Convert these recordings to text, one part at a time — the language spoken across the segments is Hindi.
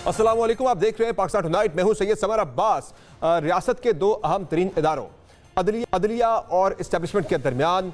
अस्सलाम वालेकुम, आप देख रहे हैं पाकिस्तान टुनाइट। मैं हूं सैयद समर अब्बास। रियासत के दो अहम तरीन इदारों अदलिया और इस्टेब्लिशमेंट के दरमियान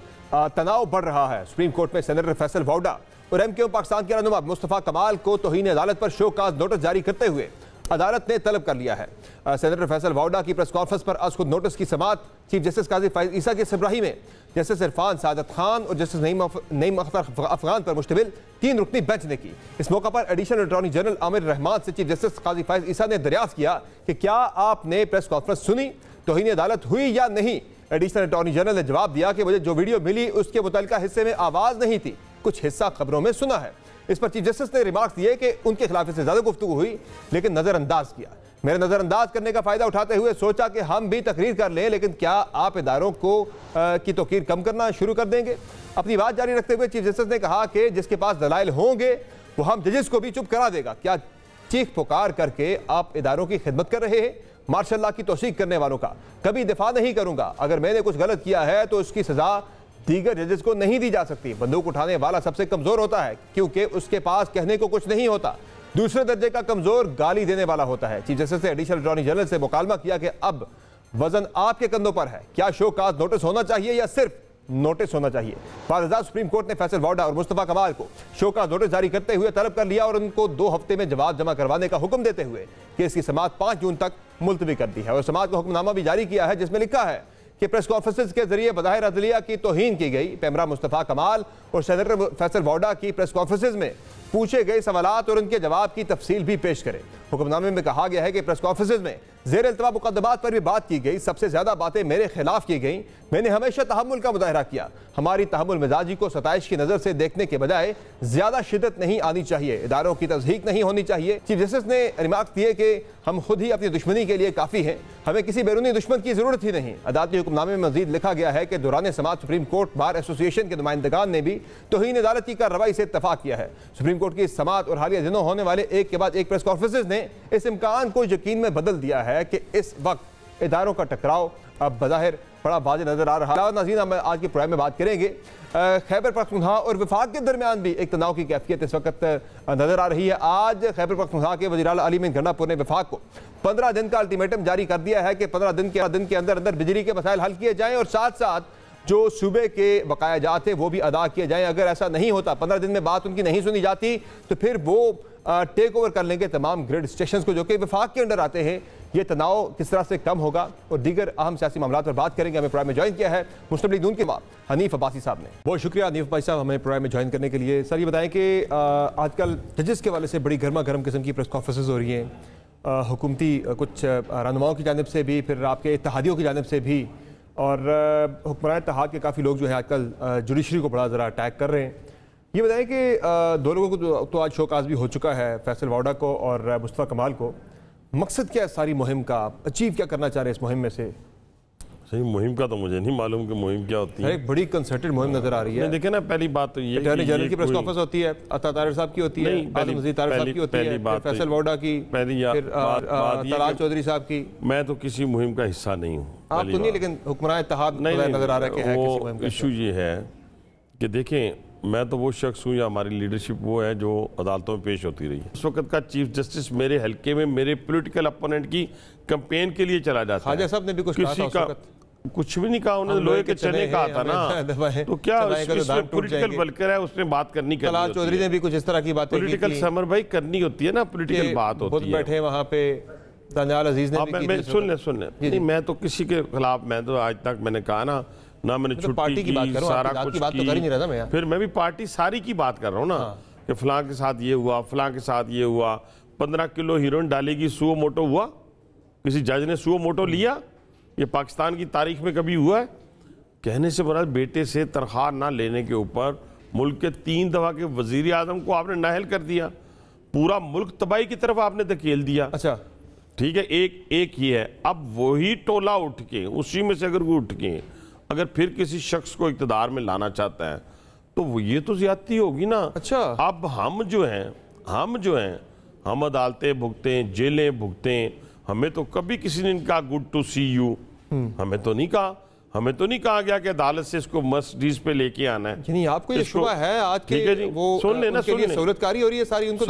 तनाव बढ़ रहा है। सुप्रीम कोर्ट में सेनेटर फैसल वाउडा और MKO पाकिस्तान के रहनुमा मुस्तफ़ा कमाल को तौहीन अदालत पर शो काज नोटिस जारी करते हुए अदालत ने तलब कर लिया है। सेनेटर फैसल वाउडा की प्रेस कॉन्फ्रेंस पर आज खुद नोटिस की समाअत चीफ जस्टिस काजी फाइज ईसा के सरबराही में जस्टिस इरफान सादत खान और जस्टिस नईम अख्तर अफगान पर मुश्तमिल 3 रुकनी बेंच ने की। इस मौका पर additional attorney general Aamir Rahman से चीफ जस्टिस काजी फाइज ईसा ने दरियाफ्त किया कि क्या आपने प्रेस कॉन्फ्रेंस सुनी, तौहीन अदालत हुई या नहीं। एडिशनल अटॉर्नी जनरल ने जवाब दिया कि मुझे जो वीडियो मिली उसके मुतल्लिका हिस्से में आवाज़ नहीं थी, कुछ हिस्सा खबरों में सुना है। इस पर चीफ जस्टिस ने रिमार्क्स दिए कि उनके खिलाफ इससे ज्यादा गुफ्तगू हुई लेकिन नजरअंदाज किया। मेरे नजरअंदाज करने का फायदा उठाते हुए सोचा कि हम भी तकरीर कर लें, लेकिन क्या आप इदारों को की तौकीर कम करना शुरू कर देंगे। अपनी बात जारी रखते हुए चीफ जस्टिस ने कहा कि जिसके पास दलाइल होंगे वो हम जजेस को भी चुप करा देगा। क्या चीख पुकार करके आप इदारों की खिदमत कर रहे हैं। मार्शल लॉ की तौसीक करने वालों का कभी दिफा नहीं करूंगा। अगर मैंने कुछ गलत किया है तो उसकी सजा दीगर जजेस को नहीं दी जा सकती। बंदूक उठाने वाला सबसे कमजोर होता है क्योंकि उसके पास कहने को कुछ नहीं होता। दूसरे दर्जे का कमजोर गाली देने वाला होता है। चीफ जस्टिस ने एडिशनल अटॉर्नी जनरल से मुकालमा किया कि अब वजन आपके कंधों पर है। क्या शो काज नोटिस होना चाहिए या सिर्फ नोटिस होना चाहिए। बाज़ात सुप्रीम कोर्ट ने फैसल वाउडा और मुस्तफ़ा कमाल को शो काज नोटिस जारी करते हुए तलब कर लिया और उनको 2 हफ्ते में जवाब जमा करवाने का हुक्म देते हुए केस की समाअत 5 जून तक मुलतवी कर दी है। और समाअत का हुक्मनामा भी जारी किया है जिसमें लिखा है कि प्रेस कॉन्फ्रेंस के जरिए बज़ाहिर अदलिया की तौहीन की गई। पैमरा मुस्तफ़ा कमाल और सेनेटर फैसल वाउडा की प्रेस कॉन्फ्रेंस में पूछे गए सवालात और उनके जवाब की तफसील भी पेश करें। हुक्मनामे में कहा गया है कि प्रेस कॉन्फ्रेंस में ज़ेर इल्तवा मुकदमात पर भी बात की गई। सबसे ज्यादा बातें मेरे खिलाफ की गई। मैंने हमेशा तहम्मुल का मुजाहरा किया। हमारी तहम्मुल मिजाजी को सताइश की नजर से देखने के बजाय ज्यादा शिद्दत नहीं आनी चाहिए। इदारों की तस्दीक नहीं होनी चाहिए। चीफ जस्टिस ने रिमार्क दिए कि हम खुद ही अपनी दुश्मनी के लिए काफी हैं, हमें किसी बैरूनी दुश्मन की जरूरत ही नहीं। अदालती हुक्मनामे में मजीद लिखा गया है कि दौरान समाअत सुप्रीम कोर्ट बार एसोसिएशन के नुमाइंदगान ने भी तौहीन अदालत की कार्रवाई से इत्तफाक किया है। सुप्रीम कोर्ट की समाअत और हालिया दिनों होने वाले एक के बाद एक प्रेस कॉन्फ्रेंस ने इस इम्कान को यकीन में बदल दिया है कि इस वक्त इदारों का टकराव अब बज़ाहिर बड़ा वाज़ेह नजर आ रहा है। नाज़रीन, हम आज के प्रोग्राम में बात करेंगे खैबर पख्तूनख्वा और वफाक के दरमियान भी एक तनाव की कैफियत इस वक्त नजर आ रही है। आज खैबर पख्तूनख्वा के वज़ीर आला अली मीन गंडापुर ने वफाक को 15 दिन का अल्टीमेटम जारी कर दिया है कि 15 दिन के अंदर अंदर बिजली के मसाइल हल किए जाएं और साथ साथ जो सूबे के बकाया जात है वो भी अदा किए जाएं। अगर ऐसा नहीं होता, 15 दिन में बात उनकी नहीं सुनी जाती, तो फिर वो टेक ओवर कर लेंगे तमाम ग्रिड स्टेशन को जो कि वफाक के अंडर आते हैं। ये तनाव किस तरह से कम होगा और दीगर अहम सियासी मामलों पर बात करेंगे। हमें प्रोग्राम में ज्वाइन किया है मुस्लिम लीग नून के हनीफ अब्बासी साहब ने। बहुत शुक्रिया हनीफ अब्बासी साहब हमें प्रोग्राम में ज्वाइन करने के लिए। सर, ये बताएं कि आजकल जजेस के वाले से बड़ी गर्मा गर्म किस्म की प्रेस कॉन्फ्रेंसेज हो रही हैं, हुकूमती कुछ रहनुमाओं की जानिब से भी, फिर आपके इत्तेहादियों की जानिब से भी, और हुक्मरान इत्तेहाद के काफ़ी लोग जो है आजकल जुडिशरी को बड़ा ज़रा अटैक कर रहे हैं। ये बताएं कि 2 लोगों को तो आज शोकाज भी हो चुका है, फैसल वाउडा को और मुस्तफ़ा कमाल को। मकसद क्या है सारी मुहिम का, अचीव क्या करना चाह रहे हैं इस मुहिम में से? सही मुहिम का तो मुझे नहीं मालूम कि मुहिम क्या होती है। एक बड़ी कंसर्टेड मुहिम नजर आ रही है। देखे ना, पहली बात तो ये अटॉर्नी जनरल की प्रेस कॉन्फ्रेंस होती है, अता तारिर साहब की होती है, आज़म मजीद तारिर साहब की होती है, फैसल वाउडा की, फिर तलाल चौधरी साहब की। मैं तो किसी मुहिम का हिस्सा नहीं हूँ। आप तो नहीं, लेकिन हुक्मरान इत्तेहाद नजर आ रहा है कि इशू ये है कि देखें, मैं तो वो शख्स हूँ या हमारी लीडरशिप वो है जो अदालतों में पेश होती रही है। इस वक्त का चीफ जस्टिस मेरे हल्के में मेरे पॉलिटिकल अपोनेंट की कैंपेन के लिए चला जाता है। खाजा साहब ने भी कुछ किसी का कुछ भी नहीं कहा, उन्होंने लोहे के चने कहा था ना, तो क्या पॉलिटिकल बलकर है, उसने बात करनी है। तलाल चौधरी ने भी कुछ इस तरह की बातें पॉलिटिकल समर भाई करनी होती है ना, पॉलिटिकल बात होती है। बैठे वहाँ पे दनियाल अजीज ने सुन ले, मैं तो किसी के खिलाफ, मैं तो आज तक मैंने कहा ना मैंने छुट्टी पार्टी की बात करूं, सारा कुछ बात तो कर ही नहीं रहा मैं। फिर मैं भी पार्टी सारी की बात कर रहा हूँ ना, कि फलां के साथ ये हुआ, फलां के साथ ये हुआ। 15 किलो हीरोइन डालेगी, सुओ मोटो हुआ, किसी जज ने सुओ मोटो लिया? ये पाकिस्तान की तारीख में कभी हुआ है? कहने से बड़ा बेटे से तनख्वाह ना लेने के ऊपर मुल्क के 3 दफा के वजीर आजम को आपने नाअहल कर दिया, पूरा मुल्क तबाही की तरफ आपने धकेल दिया। अच्छा ठीक है, एक ही है। अब वही टोला उठ के, उसी में से अगर वो उठ के अगर फिर किसी शख्स को इक़्तिदार में लाना चाहता है तो ये तो ज्यादती होगी ना। अच्छा, अब हम जो हैं हम अदालतें भुगतें, जेलें भुगतें, हमें तो कभी किसी ने नहीं कहा गुड टू सी यू, हमें तो नहीं कहा गया कि अदालत से इसको मर्सिडीज पे लेके आना है। यानी आपको ये शुबा है आज के वो सुन लेना, सहूलतकारी हो रही है सारी, उनको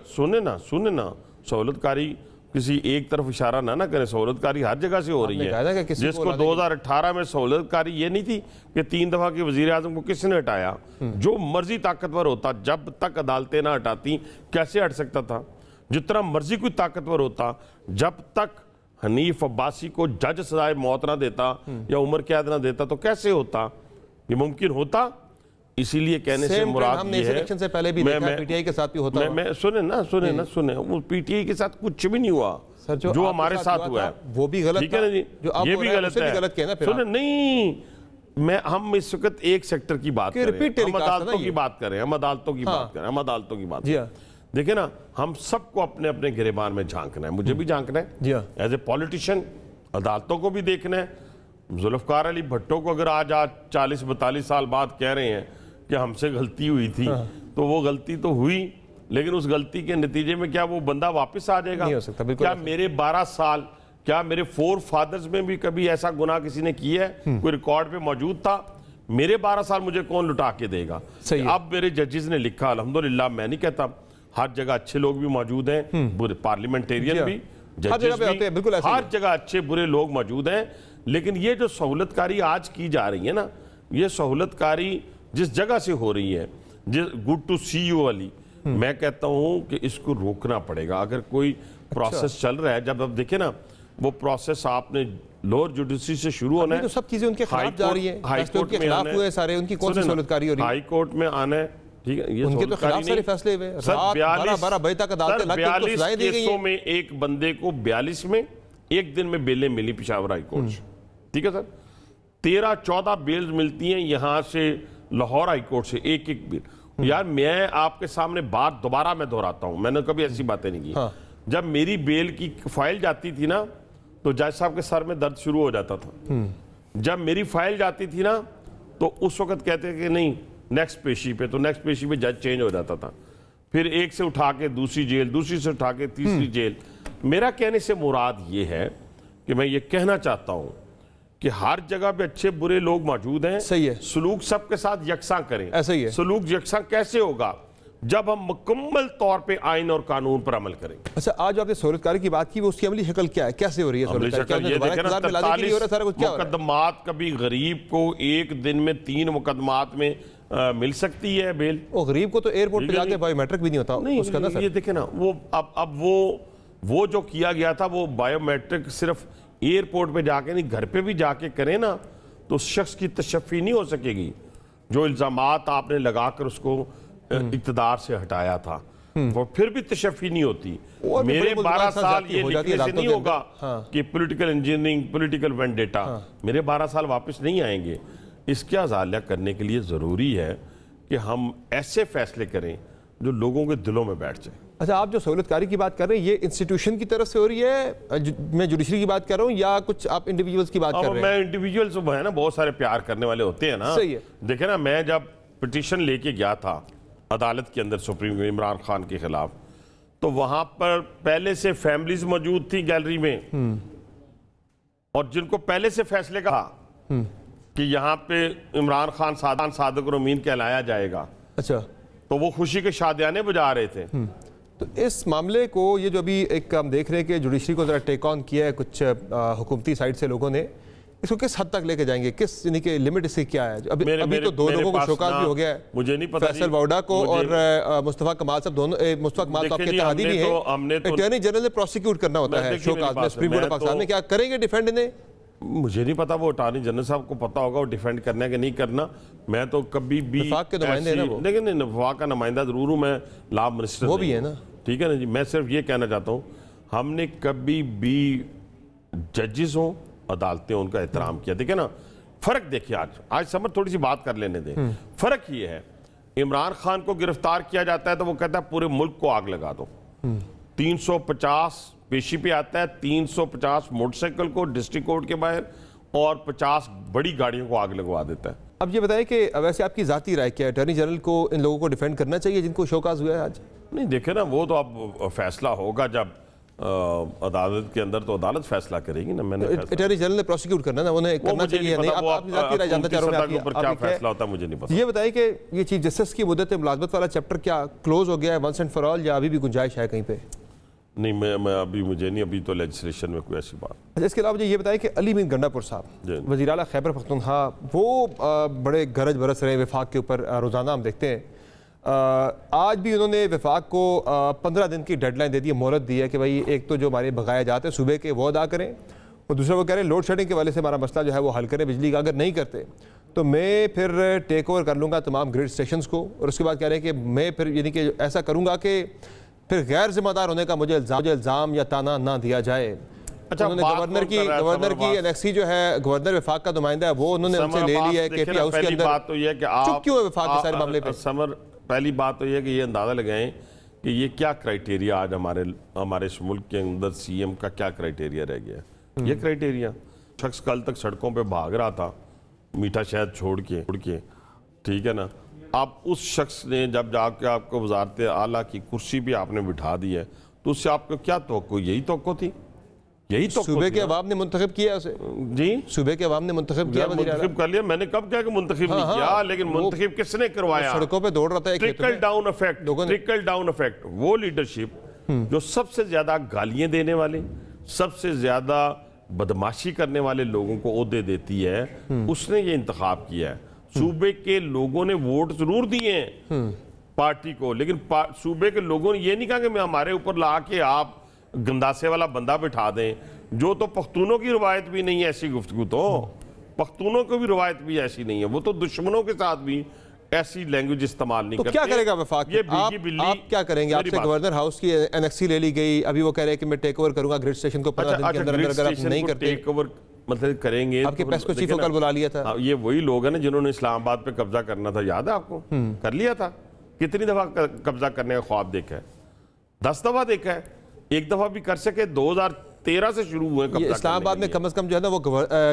सुने ना, सहूलतकारी किसी एक तरफ इशारा ना करें, सहूलतकारी हर जगह से हो रही है। जिसको 2018 में सहूलतकारी ये नहीं थी कि 3 दफा के वजीर आजम को किसने हटाया, जो मर्जी ताकतवर होता, जब तक अदालतें ना हटाती कैसे हट सकता था। जितना मर्जी कोई ताकतवर होता, जब तक हनीफ अब्बासी को जज सजाए मौत ना देता या उम्र कैद ना देता तो कैसे होता, ये मुमकिन होता। इसीलिए कहने से मुराद ये है, से पहले भी देखा, पीटीआई के साथ भी होता। मैं सुने वो पीटीआई के साथ कुछ भी नहीं हुआ सर, जो हमारे साथ हुआ है वो भी गलत, ठीक है ना जी, ये भी गलत है। सुने नहीं, हम इस वक्त एक सेक्टर की बात कर रहे हैं, हम अदालतों की बात कर रहे हैं, हम अदालतों की बात कर रहे हैं, हम अदालतों की बात। देखिए ना, हम सबको अपने अपने गिरेबान में झांकना है, मुझे भी झांकना है एज ए पॉलिटिशियन, अदालतों को भी देखना है। जुल्फकार अली भट्टो को अगर आज 40-42 साल बाद कह रहे हैं कि हमसे गलती हुई थी, तो वो गलती तो हुई, लेकिन उस गलती के नतीजे में क्या वो बंदा वापस आ जाएगा? नहीं हो सकता। क्या मेरे 12 साल, क्या मेरे 4 फादर्स में भी कभी ऐसा गुनाह किसी ने किया है? कोई रिकॉर्ड पे मौजूद था? मेरे 12 साल मुझे कौन लुटा के देगा? अब मेरे जजेस ने लिखा, अल्हम्दुलिल्लाह, मैं नहीं कहता, हर जगह अच्छे लोग भी मौजूद हैं, बुरे पार्लियामेंटेरियन भी, जजेस भी, हर जगह अच्छे बुरे लोग मौजूद हैं। लेकिन ये जो सहूलतकारी आज की जा रही है ना, ये सहूलतकारी जिस जगह से हो रही है, जिस गुड टू सी यू वाली, मैं कहता हूं कि इसको रोकना पड़ेगा। अगर कोई प्रोसेस चल रहा है, जब आप देखें ना, वो प्रोसेस आपने लोअर जुडिशरी से शुरू होना है, तो सब चीजें उनके खिलाफ जा रही है, हाई कोर्ट के खिलाफ हुए सारे, उनकी कौन सी सहूलतकारी हो रही है? हाई कोर्ट में आना है, ठीक है, ये उनके तो खिलाफ सारे फैसले हुए। रात 12 बजे तक अदालतें लग के उनको सजाएं दी गई हैं। में एक बंदे को 42 में एक दिन में बेलें मिली पेशावर हाई कोर्ट से, ठीक है सर। 13-14 बेल्स मिलती हैं यहां से लाहौर हाई कोर्ट से, एक बेल। यार मैं आपके सामने बात दोबारा मैं दोहराता हूं, मैंने कभी ऐसी बातें नहीं की। जब मेरी बेल की फाइल जाती थी ना, तो जज साहब के सर में दर्द शुरू हो जाता था। जब मेरी फाइल जाती थी ना, तो उस वक्त कहते कि नहीं नेक्स्ट पेशी पे, तो नेक्स्ट पेशी पे जज चेंज हो जाता था। फिर एक से उठा के दूसरी जेल, दूसरी से उठा के तीसरी जेल। मेरा कहने से मुराद ये है कि मैं ये कहना चाहता हूं कि हर जगह पे अच्छे बुरे लोग मौजूद हैं। सही है, सलूक सबके साथ यकसा करें। ऐसा ही है, सलूक यकसा कैसे होगा? जब हम मुकम्मल तौर पे आइन और कानून पर अमल करें। अच्छा, आज आपने सहूलतकारी की बात की, वो उसकी अमली शक्ल क्या है, कैसे हो रही है? मुकदमात, कभी गरीब को एक दिन में 3 मुकदमात में मिल सकती है बेल। वो गरीब को तो एयरपोर्ट पे जाके बायोमेट्रिक भी नहीं होता उसका ना सर। ये देखे ना, वो अब वो जो किया गया था, वो बायोमेट्रिक सिर्फ एयरपोर्ट पे जाके नहीं, घर पे भी जाके करें ना, तो उस शख्स की तशफ़ी नहीं हो सकेगी। जो इल्जामात आपने लगाकर उसको इक़्तिदार से हटाया था, वो फिर भी तशफ़ी नहीं होती। मेरे 12 साल ये लिखने से नहीं होगा कि पॉलिटिकल इंजीनियरिंग, पॉलिटिकल वेंडेटा, मेरे 12 साल वापस नहीं आएंगे। इसके अज़ालिया करने के लिए ज़रूरी है कि हम ऐसे फैसले करें जो लोगों के दिलों में बैठ जाए। अच्छा, आप जो सहूलतकारी की बात कर रहे हैं, ये इंस्टीट्यूशन की तरफ से हो रही है, मैं जुडिशरी की बात कर रहा हूँ, या कुछ आप इंडिविजुअल्स की बात कर रहे हैं? मैं इंडिविजुअल्स है ना, बहुत सारे प्यार करने वाले होते हैं ना। सही है। देखे ना, मैं जब पिटीशन लेके गया था अदालत के अंदर सुप्रीम इमरान खान के खिलाफ, तो वहां पर पहले से फैमिलीज मौजूद थी गैलरी में, और जिनको पहले से फैसले कहा कि यहाँ पे इमरान खान सादिक और अमीन कहलाया जाएगा। अच्छा, तो वो खुशी के शादियाने बजा रहे थे। तो इस मामले को, ये जो अभी एक हम देख रहे हैं कि जुडिशरी को जरा टेक ऑन किया है कुछ हुकूमती साइड से लोगों ने, इसको किस हद तक लेके जाएंगे, किस यानी कि लिमिट इसकी क्या है? अभी तो 2 लोगों को शोकाज भी हो गया है, मुझे नहीं पता, फैसल वाउडा को और मुस्तफा कमाल साहब, दोनों मुस्तफा कमाल तो आपके इत्तेहादी भी है, अटॉर्नी जनरल ने प्रोसिक्यूट करना होता है शोकाज में, सुप्रीम कोर्ट ऑफ पाकिस्तान में। क्या करेंगे डिफेंड इन्हें? मुझे नहीं पता, वो अटॉर्नी जनरल साहब को पता होगा वो डिफेंड करना है कि नहीं करना। मैं तो कभी भी वफाक के नुमाइंदे हैं ना वो, लेकिन वफाक का नुमाइंदा जरूर हूँ मैं, लॉ मिनिस्टर वो भी है ना, ठीक है ना जी। मैं सिर्फ ये कहना चाहता हूँ, हमने कभी भी जजेस हों, अदालतें, उनका एहतराम किया। देखिए ना, फर्क देखिए, आज समझ थोड़ी सी बात कर लेने दें। फर्क ये है, इमरान खान को गिरफ्तार किया जाता है तो वो कहता है पूरे मुल्क को आग लगा दो। 350 पेशी पे आता है, 350 मोटरसाइकिल को डिस्ट्रिक्ट कोर्ट के बाहर और 50 बड़ी गाड़ियों को आग लगवा देता है। अब ये बताएं कि वैसे आपकी जाती राय क्या है, अटॉर्नी जनरल को इन लोगों को डिफेंड करना चाहिए जिनको शोकाज हुआ है आज? नहीं, देखे ना, वो तो अब फैसला होगा जब अदालत के अंदर, तो अदालत फैसला करेगी ना। मैंने अटॉर्नी जनरल ने प्रोसिक्यूट करना ना, उन्हें करना चाहिए नहीं। आप जाती राय जानना चाह रहा हूं, क्या फैसला होता है मुझे नहीं पता। ये बताइए कि ये चीफ जस्टिस की मुद्दत मुलाजमत वाला चैप्टर क्या क्लोज हो गया है वंस एंड फॉर ऑल, या अभी भी गुंजाइश है कहीं पे? नहीं, मैं अभी मुझे नहीं, अभी तो लेजिस्लेशन में कोई ऐसी बात। अच्छा, इसके अलावा मुझे ये बताएं कि अली मीर गंडापुर साहब वज़ीर आला खैबर पख्तूनख्वा, वो बड़े गरज बरस रहे वफाक के ऊपर, रोज़ाना हम देखते हैं। आज भी उन्होंने वफाक को 15 दिन की डेडलाइन दे दी है, मोहलत दी है कि भाई एक तो जो हमारे बकाया जाते हैं सूबे के वो अदा करें, और दूसरा वो कह रहे हैं लोड शेडिंग के वाले से हमारा मसला जो है वो हल करें बिजली का, अगर नहीं करते तो मैं फिर टेक ओवर कर लूँगा तमाम ग्रिड स्टेशंस को, और उसके बाद कह रहे हैं कि मैं फिर यानी कि ऐसा करूँगा कि फिर गैर जिम्मेदार होने का मुझे इल्ज़ाम या ताना ना दिया जाए। अच्छा, गवर्नर की एनेक्सी जो है, गवर्नर वफाक का नुमाइंदा है, वो उन्होंने उनसे ले लिया है केपी हाउस के अंदर। बात तो ये कि आप क्यों है वफाक के सारे मामले पे? समर, पहली बात तो ये कि ये अंदाजा लगाएं कि ये क्या क्राइटेरिया आज हमारे इस मुल्क के अंदर सीएम का क्या क्राइटेरिया रह गया। ये क्राइटेरिया, शख्स कल तक सड़कों पे भाग रहा था मीठा शहद छोड़ के, ठीक है ना, आप उस शख्स ने जब जाके आपको वजारत आला की कुर्सी भी आपने बिठा दी है, तो उससे आपको क्या तवक्को? यही तवक्को थी, यही तो सूबे के अवाम ने मुंतखब किया उसे। जी, सूबे के अवाम ने मुंतखब किया, मुंतखब कर लिया। मैंने कब क्या कि मुंतखब नहीं किया, लेकिन मुंतखब किसने करवाया? सड़कों पे दौड़ रहा था। ट्रिकल डाउन इफेक्ट, वो लीडरशिप जो सबसे ज्यादा गालियां देने वाले, सबसे ज्यादा बदमाशी करने वाले लोगों को ओहदे देती है, उसने ये इंतखाब किया है। सूबे के लोगों ने वोट जरूर दिए हैं पार्टी को, लेकिन सूबे के लोगों ने ये नहीं कहा कि मैं हमारे ऊपर ला के आप गंदासे वाला बंदा बिठा दें, जो तो पख्तूनों की रवायत भी नहीं है ऐसी गुफ्तगू, तो पख्तूनों की भी रवायत भी ऐसी नहीं है, वो तो दुश्मनों के साथ भी ऐसी लैंग्वेज इस्तेमाल नहीं करते। क्या करेगा वफाक? ये बिल्ली आप क्या करेंगे? आपसे गवर्नर हाउस की एनेक्सी ले ली गई, अभी वो कह रहे हैं कि मैं टेक ओवर करूंगा ग्रिड स्टेशन को 15 दिन के अंदर, अगर आप नहीं करते टेक ओवर मतलब करेंगे। आपके पेस्को चीफ को कल बुला लिया था। ये वही लोग हैं ना जिन्होंने इस्लामाबाद पे कब्जा करना था, याद है आपको? कर लिया था। कितनी दफा कब्जा करने का ख्वाब देखा है? 10 दफा देखा है, एक दफा भी कर सके। 2013 से शुरू हुए कब्जा। इस्लामाबाद में कम से कम जो है ना वो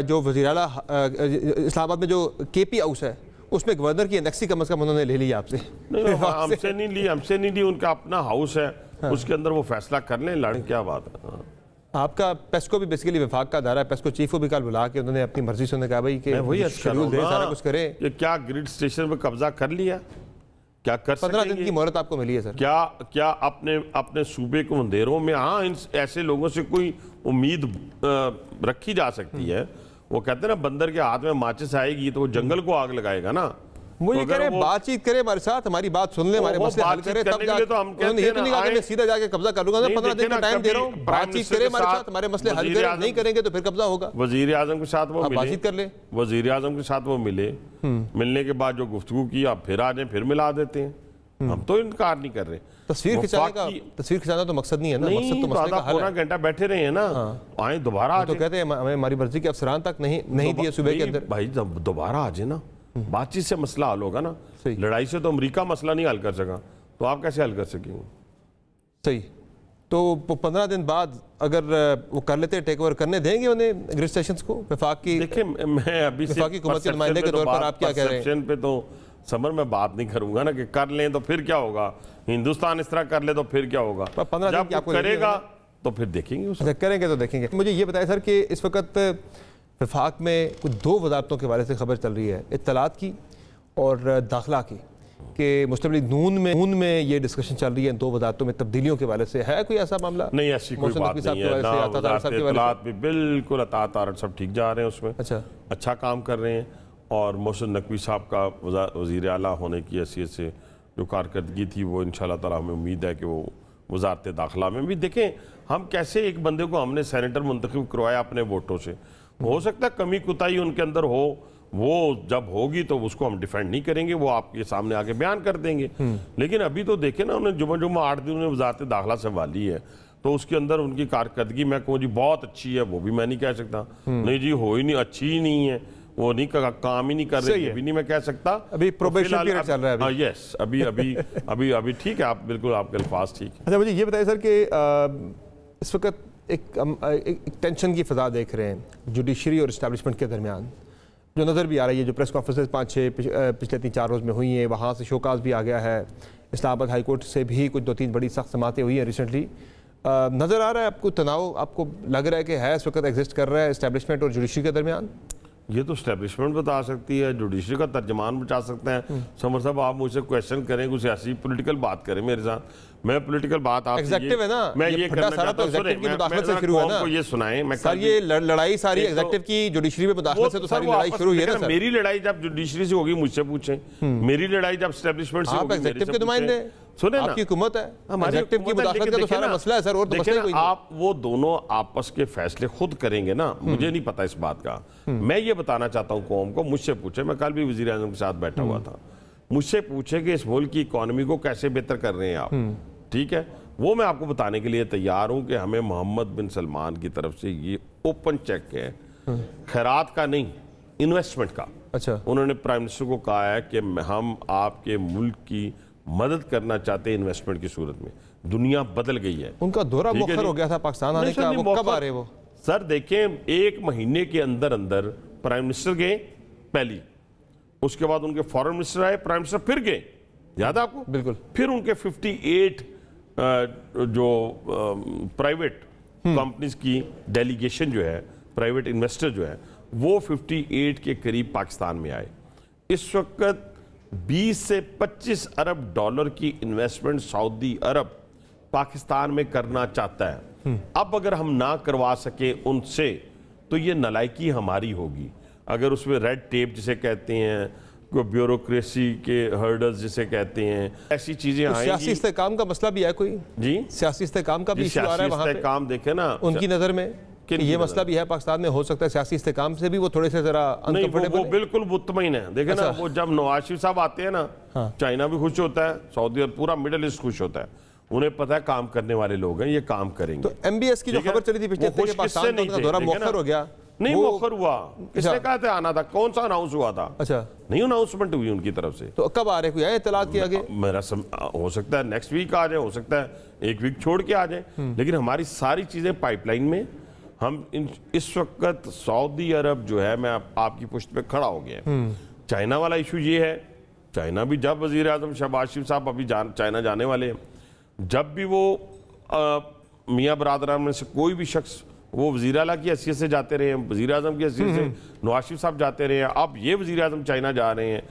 जो वज़ीर आला इस्लामाबाद में जो केपी हाउस है उसमें गवर्नर की एनेक्सी कम से कम उन्होंने ले ली आपसे। हमसे नहीं ली, उनका अपना हाउस है, उसके अंदर वो फैसला कर लें, लड़ें, क्या बात है। आपका पेस्को भी बेसिकली विभाग का दायरा है, पेस्को चीफ को भी कल बुला के उन्होंने अपनी मर्जी से कहा भाई कि वही शेड्यूल दे, सारा कुछ करे। क्या ग्रिड स्टेशन पे कब्जा कर लिया? क्या कर 15 दिन की मोहलत आपको मिली है सर। क्या अपने सूबे को अंधेरों में, हाँ, इन ऐसे लोगों से कोई उम्मीद रखी जा सकती है? वो कहते हैं ना, बंदर के हाथ में माचिस आएगी तो वो जंगल को आग लगाएगा ना। मुझे कह रहे बातचीत करे हमारे साथ, हमारी बात सुन ले, हमारे मसले हल करे, तब जाके तो हम कहते हैं ना मैं सीधा जाके कब्जा कर लूंगा। 15 दिन का टाइम दे रहा हूं, बातचीत करे हमारे साथ, हमारे मसले हल करे, नहीं करेंगे तो फिर कब्जा होगा। वजीर आजम के साथ वो मिले, बातचीत कर ले, वजीर आजम के साथ वो मिले, मिलने के बाद जो गुफ्तगू की, आप फिर आ जाए, फिर मिला देते हैं। हम तो इनकार नहीं कर रहे। तस्वीर खिंचाना तो मकसद नहीं है ना, मकसद तो मसले का हल है। घंटा बैठे रहे हैं ना, आए दोबारा, तो कहते हैं हमें हमारी मर्जी के अफसरान तक नहीं दिए सुबह के अंदर। भाई दोबारा आ जाए ना, बातचीत से मसला हल होगा ना। लड़ाई से तो अमेरिका मसला नहीं हल कर सका, तो आप कैसे हल कर सकेंगे? सही। तो 15 दिन बाद अगर वो कर लेते, टेक ओवर करने देंगे उन्हें ग्रिड स्टेशंस को? वफाक की, देखिए मैं अभी वफाकी हुकूमत के नुमाइंदे के तौर पर आप क्या कह रहे हैं? पे तो समर में बात नहीं करूंगा ना कि कर लें तो फिर क्या होगा, हिंदुस्तान इस तरह कर ले तो फिर क्या होगा। 15 दिन जब करेगा तो फिर देखेंगे, उसे करेंगे तो देखेंगे। मुझे ये बताया सर कि इस वक्त वफाक में कुछ 2 वजारतों के बारे से खबर चल रही है, इत्तलात की और दाखिला की, कि मुस्लिम लीग नून में ये डिस्कशन चल रही है 2 वजारतों में तब्दीलियों के वाले से। है कोई ऐसा मामला? नहीं, ऐसी कोई बात नहीं है। बिल्कुल अतात सब ठीक जा रहे हैं उसमें, अच्छा काम कर रहे हैं। और मोहसिन नकवी साहब का वज़ीर आला होने की हैसियत से जो कारकर्दगी थी, वो इंशाल्लाह ताला हमें उम्मीद है कि वो वजारत दाखिला में भी देखें। हम कैसे एक बंदे को हमने सेनेटर मुंतखब करवाया अपने वोटों से, हो सकता है कमी कुताही उनके अंदर हो, वो जब होगी तो उसको हम डिफेंड नहीं करेंगे, वो आपके सामने आके बयान कर देंगे। लेकिन अभी तो देखें ना, उन्हें जुम्मा 8 दिन उन्हें वजारत दाखिला संभाली है, तो उसके अंदर उनकी कारकर्दगी मैं कहूँ जी बहुत अच्छी है, वो भी मैं नहीं कह सकता। नहीं जी हो ही नहीं, अच्छी ही नहीं है, वो नहीं काम ही नहीं कर रही, अभी नहीं मैं कह सकता। अभी प्रोबेशन पीरियड चल रहा है अभी। यस, अभी ठीक है, आप बिल्कुल आपके अल्फाज ठीक है। अच्छा, मुझे ये बताइए सर कि इस वक्त एक टेंशन की फ़ज़ा देख रहे हैं जुडिशरी और इस्टेब्लिशमेंट के दरमियान, जो नज़र भी आ रही है। जो प्रेस कॉन्फ्रेंसेस 5-6 पिछले 3-4 रोज़ में हुई हैं, वहाँ से शोकाज भी आ गया है। इस्लामाबाद हाई कोर्ट से भी कुछ 2-3 बड़ी सख्त समातें हुई हैं रिसेंटली। नज़र आ रहा है आपको तनाव, आपको लग रहा है कि है इस वक्त एग्जिस्ट कर रहा है इस्टेब्लिशमेंट और जुडिशरी के दरमियान? ये तो स्टैब्लिशमेंट बता सकती है, जुडिशरी का तर्जमान बचा सकते हैं। समर साहब आप मुझसे क्वेश्चन करें, कुछ ऐसी पॉलिटिकल बात करें मेरे साथ, मैं पॉलिटिकल बात आपसे एग्जेक्टिव है ना, मैं ये करना चाहता हूं, सुने मैं ये सुनाएं, मैं सर ये लड़ाई सारी एग्जेक्टिव की जुडिशरी में मुदाखलत से तो सारी लड़ाई शुरू हुई है ना सर। मेरी लड़ाई जब जुडिशरी से होगी मुझसे पूछें, मेरी लड़ाई जब स्टैब्लिशमेंट से होगी एग्जेक्टिव के नुमाइंदे, सुने ना, आपकी हुकूमत है, एग्जेक्टिव की मुदाखलत का तो सारा मसला है सर। और तो मसला कोई नहीं, आप वो दोनों आपस के फैसले खुद करेंगे ना, मुझे नहीं पता इस बात का। मैं ये बताना चाहता हूं कौम को, मुझसे पूछे, मैं कल भी वजीर आज़म के साथ बैठा हुआ था, मुझसे पूछे कि इस मुल्क की इकोनॉमी को कैसे बेहतर कर रहे हैं आप, ठीक है, वो मैं आपको बताने के लिए तैयार हूं कि हमें मोहम्मद बिन सलमान की तरफ से ये ओपन चेक है, खैरात का नहीं, इन्वेस्टमेंट का। अच्छा, उन्होंने प्राइम मिनिस्टर को कहा है कि हम आपके मुल्क की मदद करना चाहते हैं इन्वेस्टमेंट की सूरत में। दुनिया बदल गई है। उनका दौरा मुखर हो गया था पाकिस्तान आने का, वो कब आ रहे वो? सर देखें, 1 महीने के अंदर अंदर प्राइम मिनिस्टर गए पहली, उसके बाद उनके फॉरेन मिनिस्टर आए, प्राइम मिनिस्टर फिर गए, याद है आपको? बिल्कुल। फिर उनके 58 जो प्राइवेट कंपनीज की डेलीगेशन जो है, प्राइवेट इन्वेस्टर जो है, वो 58 के करीब पाकिस्तान में आए। इस वक्त 20 से 25 अरब डॉलर की इन्वेस्टमेंट सऊदी अरब पाकिस्तान में करना चाहता है। अब अगर हम ना करवा सके उनसे तो ये नालायकी हमारी होगी। अगर उसमें रेड टेप जिसे कहते हैं, कोई ब्यूरोक्रेसी के हर्डल्स जिसे कहते हैं, ऐसी चीजें आएंगी। सियासी इस्तेकाम का मसला भी है कोई? जी, सियासी इस्तेकाम का भी इशू आ रहा है वहां पे? काम देखे ना उनकी नजर में कि ये मसला भी है पाकिस्तान में, हो सकता है सियासी इस्तेकाम से भी वो थोड़े से जरा अनकंफर्टेबल। वो बिल्कुल मुतमईन है। देखे ना, वो जब नवाज शरीफ साहब आते हैं ना, चाइना भी खुश होता है, सऊदी और पूरा मिडिल ईस्ट खुश होता है। उन्हें पता है काम करने वाले लोग हैं, ये काम करेंगे। तो एमबीएस की जो खबर चली थी पिछले हफ्ते, पाकिस्तान का दौरा मुअख्खर हो गया। नहीं मुअख्खर हुआ, किसने कहा था आना था? कौन सा अनाउंस हुआ था? अच्छा, नहीं अनाउंसमेंट हुई उनकी तरफ से। तो कब आ रहे, कोई इत्तलात किया गया? मेरा हो सकता है नेक्स्ट वीक आ जाए, हो सकता है 1 वीक छोड़ के आ जाए, लेकिन हमारी सारी चीजें पाइपलाइन में। हम इस वक्त सऊदी अरब जो है, मैं आपकी पुष्ट पे खड़ा हो गया। चाइना वाला इशू ये है, चाइना भी जब वजीर आजम शहबाज शरीफ साहब अभी चाइना जाने वाले हैं, जब भी वो मियाँ बरादरान में से कोई भी शख्स, वो वजीर आला की हैसियत से जाते रहे हैं, वजीर आजम की हैसियत से नवाज शरीफ साहब जाते रहे हैं, अब ये वजीर आजम चाइना जा रहे हैं।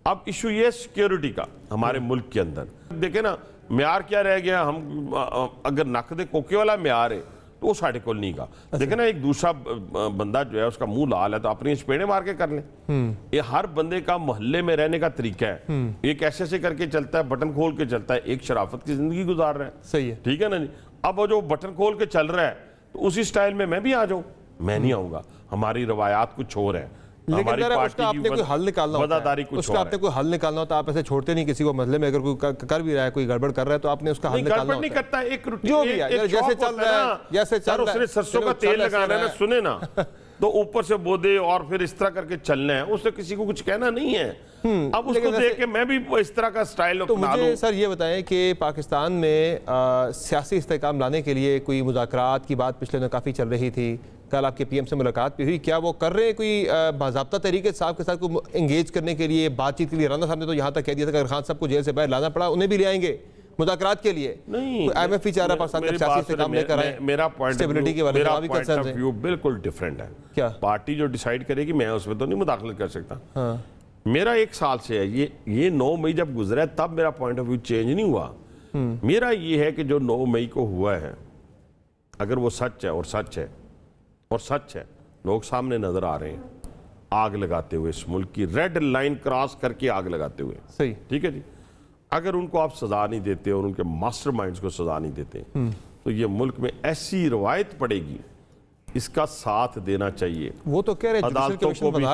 अब इशू ये सिक्योरिटी का हमारे मुल्क के अंदर। देखे ना म्यार क्या रह गया, हम अगर नक दे कोके वाला म्यार है तो वो साढ़े को नहीं का। देखे ना, एक दूसरा बंदा जो है उसका मुंह लाल है तो अपनी चपेड़े मार के कर लें। ये हर बंदे का मोहल्ले में रहने का तरीका है। एक ऐसे करके चलता है, बटन खोल के चलता है, एक शराफत की जिंदगी गुजार रहा है। सही है, ठीक है ना जी। अब वो जो बटन खोल के चल रहा है तो उसी स्टाइल में मैं भी आ जाऊं, मैं नहीं आऊंगा। हमारी रवायात कुछ और है, लेकिन उसका आपने कोई हल निकालना होता है, उसका आपने कोई हल निकालना होता है। आप ऐसे छोड़ते नहीं किसी को मसले में, अगर कोई कर भी रहा है, कोई गड़बड़ कर रहा है तो आपने उसका हल निकालना होता है। नहीं करता, एक जो भी है, जैसे चल रहा है, जैसे चल रहा है, उसने सरसों का तेल लगाना है ना, सुने ना, तो ऊपर से बोदे और फिर इस तरह करके चलना है, उससे किसी को कुछ कहना नहीं है। अब उसको देख के मैं भी इस तरह का स्टाइल अपना लूं। मुझे सर ये बताएं कि पाकिस्तान में सियासी इस्तेकाम लाने के लिए कोई मुज़ाकरात की बात पिछले दिनों काफ़ी चल रही थी, कल आपके पीएम से मुलाकात भी हुई, क्या वो कर रहे हैं कोई बाज़ाब्ता तरीके से साहब के साथ को एंगेज करने के लिए, बातचीत के लिए? राना साहब ने तो यहाँ तक कह दिया था कि अगर खान साहब को जेल से बाहर लाना पड़ा उन्हें भी ले आएंगे मुज़ाकरात के लिए। नहीं, IMF ही चाह रहा पाकिस्तान का सियासी इस्तेकाम लेकर आए। मेरा पॉइंट स्टेबिलिटी के बारे में भी कंसर्न है, व्यू बिल्कुल डिफरेंट है। क्या पार्टी जो डिसाइड करेगी, मैं उसमें तो नहीं मुदाखलत कर सकता। हाँ। मेरा 1 साल से है ये 9 मई जब गुजरा है तब मेरा पॉइंट ऑफ व्यू चेंज नहीं हुआ। मेरा ये है कि जो 9 मई को हुआ है, अगर वो सच है और सच है और सच है, लोग सामने नजर आ रहे हैं आग लगाते हुए, इस मुल्क की रेड लाइन क्रॉस करके आग लगाते हुए। सही, ठीक है जी। अगर उनको आप सजा नहीं देते और उनके मास्टरमाइंड्स को सजा नहीं देते तो ये मुल्क में ऐसी रवायत पड़ेगी, इसका साथ देना चाहिए। वो तो कह रहे हैं अदालतों को भी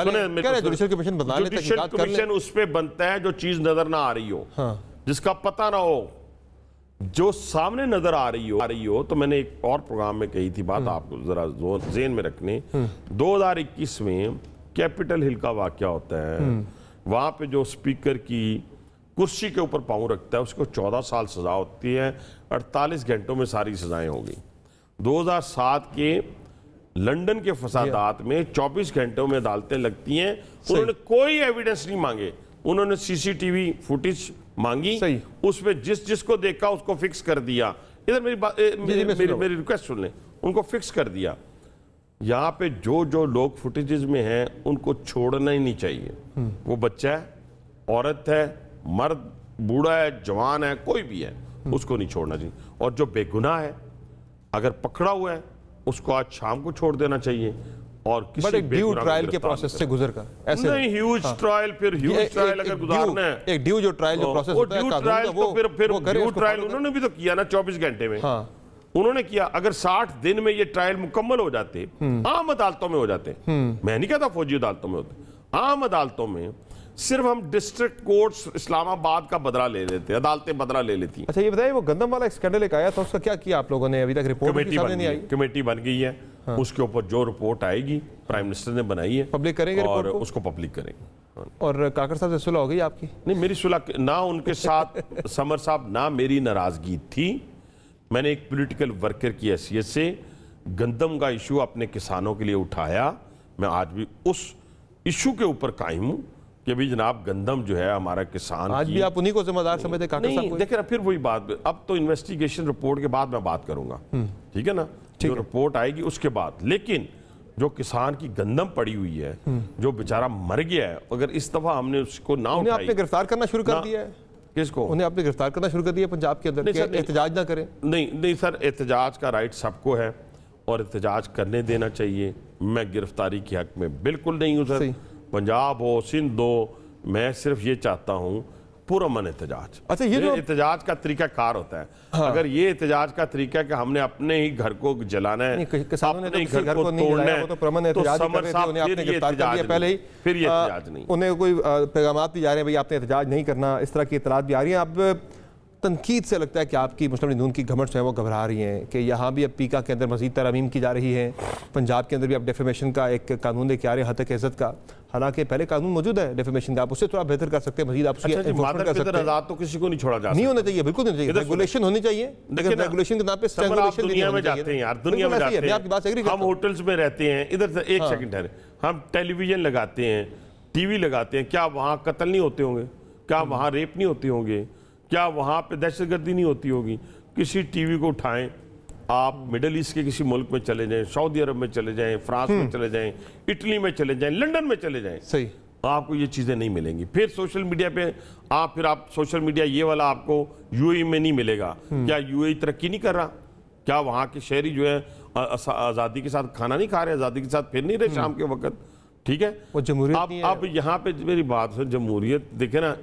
जुडिशल कमिशन बना ले, जुडिशल कमीशन उस पे बनता है जो चीज नजर ना आ रही हो, जिसका पता ना हो, जो सामने नजर आ रही हो। तो मैंने एक और प्रोग्राम में कही थी बात, आपको जरा ज़हन में रखने। 2021 में कैपिटल हिल का वाकया होता है, वहां पे जो स्पीकर की कुर्सी के ऊपर पांव रखता है उसको 14 साल सजा होती है, 48 घंटों में सारी सजाएं हो गई। 2007 के लंदन के फसादात में 24 घंटों में अदालतें लगती हैं। उन्होंने कोई एविडेंस नहीं मांगे, उन्होंने सीसीटीवी फुटेज मांगी, उसमें जिसको देखा उसको फिक्स कर दिया। इधर मेरी रिक्वेस्ट सुन लें, उनको फिक्स कर दिया। यहाँ पे जो जो लोग फुटेजेस में हैं उनको छोड़ना ही नहीं चाहिए। वो बच्चा है, औरत है, मर्द, बूढ़ा है, जवान है, कोई भी है, उसको नहीं छोड़ना चाहिए। और जो बेगुनाह है अगर पकड़ा हुआ है उसको आज शाम को छोड़ देना चाहिए। और किसी ड्यू ट्रायल के प्रोसेस से गुजर कर ऐसे नहीं, ह्यूज ट्रायल, फिर ह्यूज ट्रायल अगर गुजारना है, एक ड्यू जो ट्रायल जो प्रोसेस होता है, ड्यू ट्रायल तो फिर ड्यू ट्रायल उन्होंने भी तो किया ना 24 घंटे में। उन्होंने किया। अगर 60 दिन में ये ट्रायल मुकम्मल हो जाते, आम अदालतों में हो जाते, मैं नहीं कहता फौजी अदालतों में होते, आम अदालतों में सिर्फ हम डिस्ट्रिक्ट कोर्ट्स इस्लामाबाद का बदला ले लेते, अदालतें बदला ले लेती। अच्छा ये बताइए, वो गंदम वाला एक स्कैंडल एक आया था, उसका क्या किया आप लोगों ने? अभी तक रिपोर्ट नहीं आई। कमेटी बन गई है, उसके ऊपर जो रिपोर्ट आएगी प्राइम मिनिस्टर ने बनाई है, पब्लिक करेंगे और उसको पब्लिक करेंगे। और काकर साहब से सुलह हो गई आपकी? नहीं, मेरी सुलह ना उनके साथ समर साहब ना मेरी नाराजगी थी। मैंने एक पॉलिटिकल वर्कर की हैसियत से गंदम का इशू अपने किसानों के लिए उठाया। मैं आज भी उस इशू के ऊपर कायम हूं कि भाई जनाब गंदम जो है हमारा किसान, आज भी आप उन्हीं को जिम्मेदार समझते काकर साहब को? देखिए ना, फिर वही बात, अब तो इन्वेस्टिगेशन रिपोर्ट के बाद मैं बात करूंगा, ठीक है ना, जो रिपोर्ट आएगी उसके बाद। लेकिन जो किसान की गंदम पड़ी हुई है, जो बेचारा मर गया है, अगर इस दफा हमने उसको ना उठाई, आपने गिरफ्तार करना शुरू कर दिया है? किसको? उन्हें आपने गिरफ्तार करना शुरू कर दिया पंजाब के अंदर, एहतजाज ना करें? नहीं सर, एहतजाज का राइट सबको है और एहतजाज करने देना चाहिए। मैं गिरफ्तारी के हक में बिल्कुल नहीं हूँ सर। पंजाब हो, सिंध हो, मैं सिर्फ ये चाहता हूँ पुरअमन एहतजाज। अच्छा, ये जो एहतजाज का तरीका कार होता है, अगर ये एहतजाज का तरीका है कि हमने अपने ही घर को जलाना है, किसानों ने घर को तोड़ना है, तो पुरअमन एहतजाज कर रहे थे, उन्हें आपने गिरफ्तार कर दिया पहले ही, फिर ये एहतजाज नहीं। उन्हें कोई पैगाम भी जा रहे हैं भाई आपने एहतजाज नहीं करना, इस तरह की इतलात भी आ रही है। अब तनकीद से लगता है कि आपकी मुस्लिम लीग नून की गवर्नमेंट जो है वो घबरा रही हैं कि यहाँ भी अब पीका के अंदर मजीद तरमीम की जा रही है, पंजाब के अंदर भी अब डेफेमेशन का एक कानून लेके आ रहे हैं, हद तक इज्जत का। हालांकि पहले कानून मौजूद है डेफेमेशन का, आप उससे थोड़ा बेहतर कर सकते हैं, मजीद आप उसकी एनफोर्समेंट कर सकते हैं। आजाद तो किसी को नहीं छोड़ा जा, नहीं होना चाहिए, बिल्कुल नहीं चाहिए, रेगुलेशन होनी चाहिए, लेकिन रेगुलेशन के नाम पे स्ट्रैंगुलेशन दुनिया में जाते हैं यार, दुनिया में जाते हैं, आपकी बात एग्री करता हूं। हम होटल्स में रहते हैं, इधर से एक सेकंड है, हम टेलीविजन लगाते हैं, टीवी लगाते हैं, क्या वहां कत्ल नहीं होते होंगे? क्या वहां रेप नहीं होते होंगे? क्या वहां पे दहशतगर्दी नहीं होती होगी? किसी टीवी को उठाएं, आप मिडल ईस्ट के किसी मुल्क में चले जाएं, सऊदी अरब में चले जाएं, फ्रांस में चले जाएं, इटली में चले जाएं, लंदन में चले जाएं, सही, आपको ये चीजें नहीं मिलेंगी। फिर सोशल मीडिया पे फिर आप सोशल मीडिया ये वाला आपको यूएई में नहीं मिलेगा। क्या यूएई तरक्की नहीं कर रहा? क्या वहां के शहरी जो है आजादी के साथ खाना नहीं खा रहे, आजादी के साथ फिर नहीं रहे शाम के वक्त? ठीक है, वो जमहूरियत। अब यहाँ पे मेरी बात है, जमहूरियत देखे ना,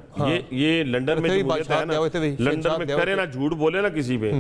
ये लंदन में जमहूरियत है ना, लंदन में करे ना, झूठ बोले ना किसी पे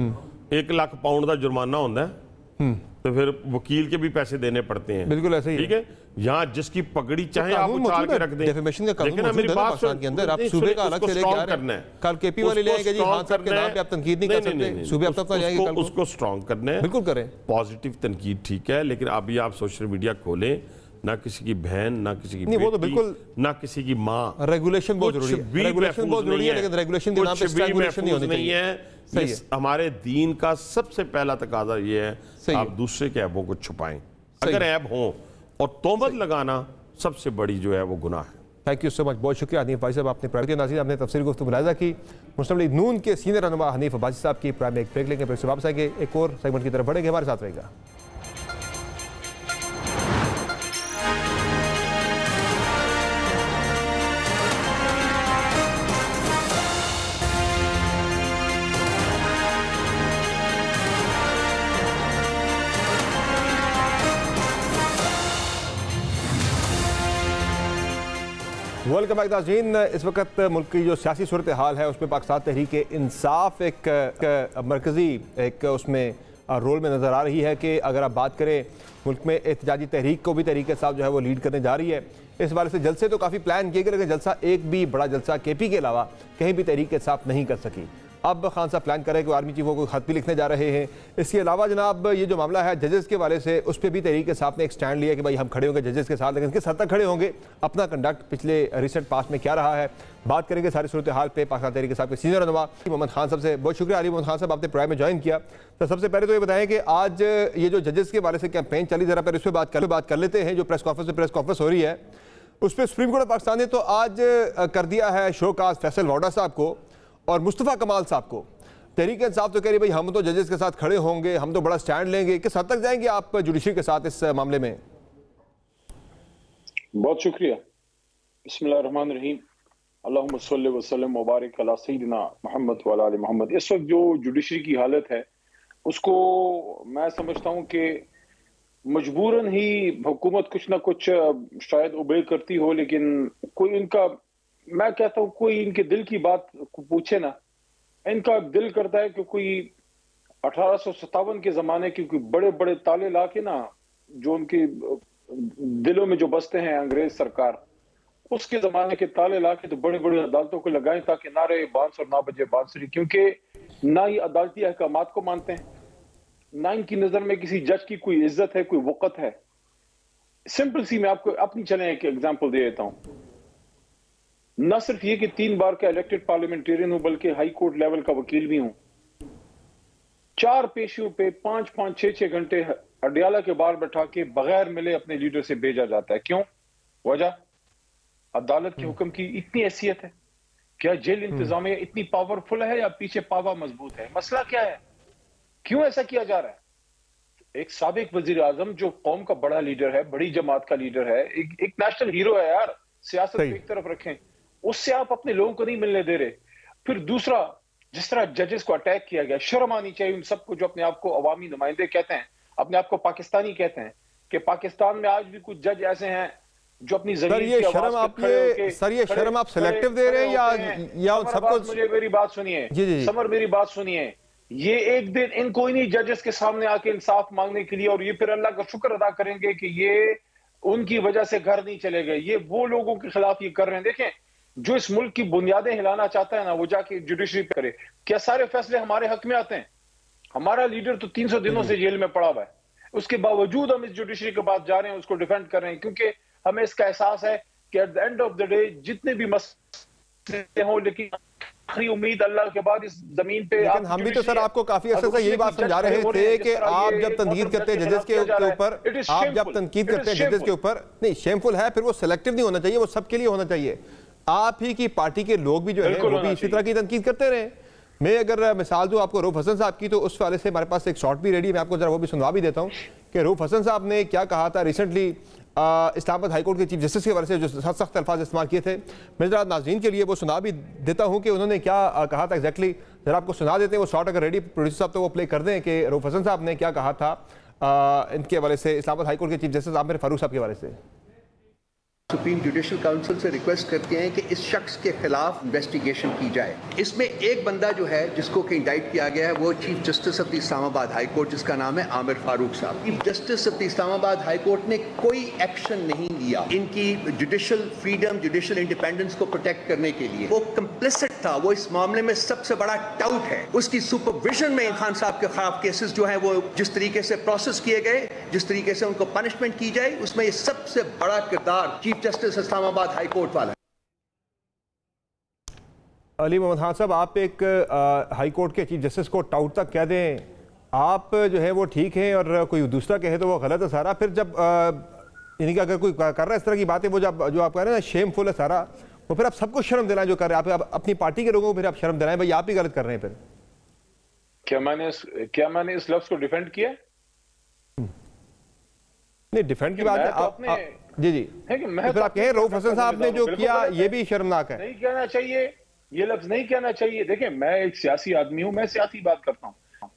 1 लाख पाउंड का जुर्माना होता है, तो फिर वकील के भी पैसे देने पड़ते हैं। बिल्कुल ऐसे ही, ठीक है। यहाँ जिसकी पगड़ी चाहे आप उछाल के रख दें, डेफेमेशन का कानून मौजूद है पाकिस्तान के अंदर, आप सूबे का अलग से लेके आ रहे हैं, कल केपी वाले ले आएंगे जी, हाँ साहब के नाम पे आप तनकीद नहीं कर सकते, सूबे आप तक जाएंगे, कल उसको स्ट्रॉन्ग करना है, बिल्कुल करें, पॉजिटिव तनकीद ठीक है, लेकिन अभी आप सोशल मीडिया खोलें, ना किसी की बहन, ना किसी की बेटी, वो तो बिल्कुल, ना किसी की माँ, रेगुलेशन बहुत जरूरी है, रेगुलेशन बहुत जरूरी है, लेकिन रेगुलेशन के नाम पे स्ट्रैंगुलेशन नहीं होनी चाहिए। ये हमारे दीन का सबसे पहला तकाजा ये है, आप दूसरे के ऐबों को छुपाएं, अगर ऐब हो, और तोहमत लगाना सबसे बड़ी जो है वो गुनाह है। थैंक यू सो मच, बहुत शुक्रिया हनीफ भाई साहब, आपने प्राइवेट नाज़रीन आपने तफसीली गुफ्तगू मुलाहिज़ा की। मुस्लिम लीग नून के सीनियर रहनुमा हनीफ अब्बासी साहब की प्राइम में एक ब्रेक लेंगे, फिर से वापस आएंगे, एक और सेगमेंट की तरफ बढ़ेंगे, हमारे साथ रहेगा। वेलकम बैक नाज़रीन। इस वक्त मुल्क की जो सियासी सूरत हाल है उसमें पाकिस्तान तहरीक इंसाफ एक मरकज़ी एक उसमें रोल में नज़र आ रही है कि अगर आप बात करें मुल्क में एहतजाजी तहरीक को भी तहरीक इंसाफ जो है वो लीड करने जा रही है। इस वाले से जलसे तो काफ़ी प्लान किए गए, लेकिन जलसा एक भी बड़ा जलसा केपी के अलावा कहीं भी तहरीक इंसाफ नहीं कर सकी। अब खान साहब प्लान कर रहे हैं कि आर्मी चीफों को खत भी लिखने जा रहे हैं। इसके अलावा जनाब ये जो मामला है जजेस के वाले से, उस पर भी तहरीक इंसाफ ने एक स्टैंड लिया कि भाई हम खड़े होंगे जजेस के साथ, लेकिन किस हद तक खड़े होंगे, अपना कंडक्ट पिछले रिसेंट पास्ट में क्या रहा है, बात करेंगे सारी सूरत हाल पे पाकिस्तान तहरीक इंसाफ के सीनियर रहनुमा मोहम्मद खान साहब से। बहुत शुक्रिया अली मोहम्मद खान साहब, आपने प्राइम में ज्वाइन किया। तो सबसे पहले तो ये बताएं कि आज ये जो जजेस के वाले से कैंपेन चली, जरा पर इस पर बात कर लेते हैं। जो प्रेस कॉन्फ्रेंस हो रही है उस पर सुप्रीम कोर्ट ऑफ पाकिस्तान ने तो आज कर दिया है शोकाज फैसल वाडा साहब को और मुस्तफ़ा कमाल साहब को। तहरीक इंसाफ तो कह रही भाई हम तो जजेस के साथ खड़े होंगे, हम तो बड़ा स्टैंड लेंगे। किस हद तक जाएंगे आप जुडिशरी के साथ इस मामले में? बहुत शुक्रिया। बिस्मिल्लाहिर्रहमानिर्रहीम, अल्लाहुम्मा सल्लि व सल्लिम व बारिक अला सय्यिदिना मुहम्मद व अला आलि मुहम्मद। इस वक्त जो जुडिशरी की हालत है उसको मैं समझता हूं कि मजबूरन ही हुकूमत कुछ ना कुछ शायद उबे करती हो, लेकिन कोई इनका, मैं कहता हूं कोई इनके दिल की बात पूछे ना। इनका दिल करता है कि कोई 1857 के जमाने के कोई बड़े बड़े ताले ला के ना, जो उनके दिलों में जो बसते हैं अंग्रेज सरकार, उसके जमाने के ताले ला के तो बड़े बड़े अदालतों को लगाएं ताकि ना रहे बांस और ना बजे बांसुरी। क्योंकि ना ही अदालती अहकामात को मानते हैं, ना इनकी नजर में किसी जज की कोई इज्जत है, कोई वक़्त है। सिंपल सी मैं आपको अपनी चले एक एग्जांपल दे देता हूं। न सिर्फ ये कि 3 बार का इलेक्टेड पार्लियामेंटेरियन हूं, बल्कि हाई कोर्ट लेवल का वकील भी हूं। 4 पेशियों पे 5-5, 6-6 घंटे अडियाला के बाहर बैठा के बगैर मिले अपने लीडर से भेजा जाता है। क्यों? वजह अदालत के हुक्म की इतनी हैसियत है। क्या जेल इंतजामिया इतनी पावरफुल है या पीछे पावा मजबूत है? मसला क्या है? क्यों ऐसा किया जा रहा है? एक साबिक वजीर आजम जो कौम का बड़ा लीडर है, बड़ी जमात का लीडर है, एक नेशनल हीरो है यार, सियासत को एक तरफ रखें, उससे आप अपने लोगों को नहीं मिलने दे रहे। फिर दूसरा, जिस तरह जजेस को अटैक किया गया, शर्म आनी चाहिए उन सबको जो अपने आप को अवामी नुमाइंदे कहते हैं, अपने आप को पाकिस्तानी कहते हैं, कि पाकिस्तान में आज भी कुछ जज ऐसे हैं जो अपनी सर ये शर्म आप ये शर्म आप सिलेक्टिव दे रहे हैं या उन सबको? मुझे मेरी बात सुनिए समर, मेरी बात सुनिए। ये एक दिन इन कोई नहीं जजेस के सामने आके इंसाफ मांगने के लिए, और ये फिर अल्लाह का शुक्र अदा करेंगे कि ये उनकी वजह से घर नहीं चले गए। ये वो लोगों के खिलाफ ये कर रहे हैं। देखें, जो इस मुल्क की बुनियादें हिलाना चाहता है ना, वो जाके जुडिशरी पे करे। क्या सारे फैसले हमारे हक में आते हैं? हमारा लीडर तो 300 दिनों से जेल में पड़ा हुआ है, उसके बावजूद हम इस जुडिशरी के पास जा रहे हैं, उसको डिफेंड कर रहे हैं, क्योंकि हमें इसका एहसास है कि at the end of the day जितने भी मसले हों, लेकिन आखिरी उम्मीद अल्लाह के बाद इस जमीन पे। लेकिन हम भी तो सर आपको काफी अर्से से यही बात समझा रहे थे कि आप जब तनकीद करते हैं जजेस के ऊपर, आप जब तनकीद करते हैं जजेस के ऊपर, नहीं शेमफुल है, फिर वो सिलेक्टिव नहीं होना चाहिए, वो सबके लिए होना चाहिए। आप ही की पार्टी के लोग भी जो है वो भी इसी तरह की तनकीद करते रहे। मैं अगर मिसाल दूं आपको रऊफ हसन साहब की, तो उस वाले से हमारे पास एक शॉर्ट भी रेडी है, मैं आपको जरा वो भी सुनवा भी देता हूं कि रऊफ हसन साहब ने क्या कहा था रिसेंटली इस्लामाबाद हाई कोर्ट के चीफ जस्टिस के बारे से, जो सख्त अल्फाज इस्तेमाल किए थे। मैं जरा नाज़रीन के लिए वो सुना भी देता हूं कि उन्होंने क्या कहा था एग्जैक्टली। जरा आपको सुना देते हैं वो शॉर्ट, अगर रेडी प्रोड्यूसर साहब तो वो प्ले कर दें कि रऊफ हसन साहब ने क्या कहा था इनके हवाले से, इस्लामाबाद हाई कोर्ट के चीफ जस्टिस आमिर फारूक साहब के हवाले से। सुप्रीम जुडिशल काउंसिल से रिक्वेस्ट करते हैं कि इस शख्स के खिलाफ इन्वेस्टिगेशन की जाए। इसमें एक बंदा जो है जिसको कि इंडाइट किया गया है वो chief justice of the Islamabad high court, जिसका नाम है आमिर फारूक साहब। Chief justice of the Islamabad high court ने कोई एक्शन नहीं लिया इनकी जुडिशल फ्रीडम, जुडिशल इंडिपेंडेंस को प्रोटेक्ट करने के लिए। वो कंप्लिसिट था, वो इस मामले में सबसे बड़ा टाउट है। उसकी सुपरविजन में खान साहब के खिलाफ केसेस जो है वो जिस तरीके से प्रोसेस किए गए, जिस तरीके से उनको पनिशमेंट की जाए, उसमें ये सबसे बड़ा किरदार chief justice Islamabad high court वाला। अली मोहम्मद खान साहब, आप एक हाई कोर्ट के चीफ जस्टिस को टाउट तक कह दें, आप जो है वो ठीक हैं और कोई दूसरा कहे तो वो गलत है सारा। फिर जब यानी कि अगर कोई कर रहा है इस तरह की बातें, वो जो आप कह रहे हैं ना शेमफुल है सारा, वो फिर आप सबको शर्म दिलाएं जो कर रहे हैं। आप अपनी पार्टी के लोगों को फिर आप शर्म दिलाएं, भाई आप ही गलत कर रहे हैं। फिर क्या मैंने इस लफ्ज को डिफेंड किया? नहीं, डिफेंड की बात है जी जी, तो फिर आप कहें रऊफ हसन साहब ने जो किया ये भी शर्मनाक है। नहीं कहना चाहिए, ये लफ्ज नहीं कहना चाहिए। देखिए, मैं एक सियासी आदमी हूं, मैं सियासी बात करता हूं,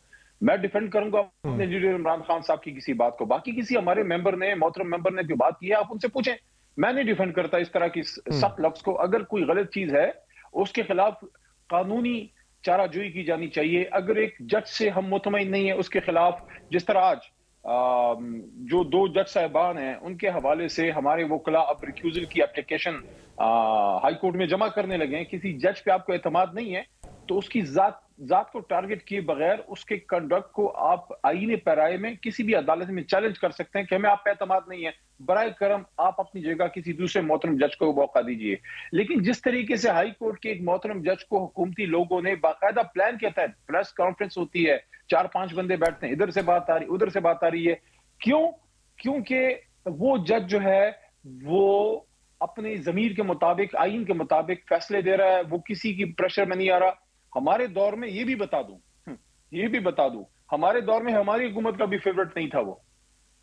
मैं डिफेंड करूंगा अपने लीडर इमरान खान साहब की किसी बात को। बाकी किसी हमारे मेंबर ने, मोहतरम मेंबर ने जो बात की है, आप उनसे पूछें। मैं नहीं डिफेंड करता इस तरह की सख्त लफ्ज को। अगर कोई गलत चीज है उसके खिलाफ कानूनी चाराजोई की जानी चाहिए। अगर एक जज से हम मुतमईन नहीं है उसके खिलाफ, जिस तरह आज जो 2 जज साहिबान हैं उनके हवाले से हमारे वकला अब रिक्यूजल की एप्लीकेशन हाई कोर्ट में जमा करने लगे हैं। किसी जज पे आपको एतमाद नहीं है तो उसकी जात को टारगेट किए बगैर उसके कंडक्ट को आप आईने पैराए में किसी भी अदालत में चैलेंज कर सकते हैं कि हमें आप पे एतमाद नहीं है, बराए करम आप अपनी जगह किसी दूसरे मोहतरम जज को मौका दीजिए। लेकिन जिस तरीके से हाई कोर्ट के एक मोहतरम जज को हुकूमती लोगों ने बाकायदा प्लान के तहत प्रेस कॉन्फ्रेंस होती है, 4-5 बंदे बैठते हैं, इधर से बात आ रही, उधर से बात आ रही है। क्यों? क्योंकि वो जज जो है वो अपने जमीर के मुताबिक, आईन के मुताबिक फैसले दे रहा है, वो किसी की प्रेशर में नहीं आ रहा। हमारे दौर में ये भी बता दूं हमारे दौर में हमारी हुकूमत का भी फेवरेट नहीं था वो,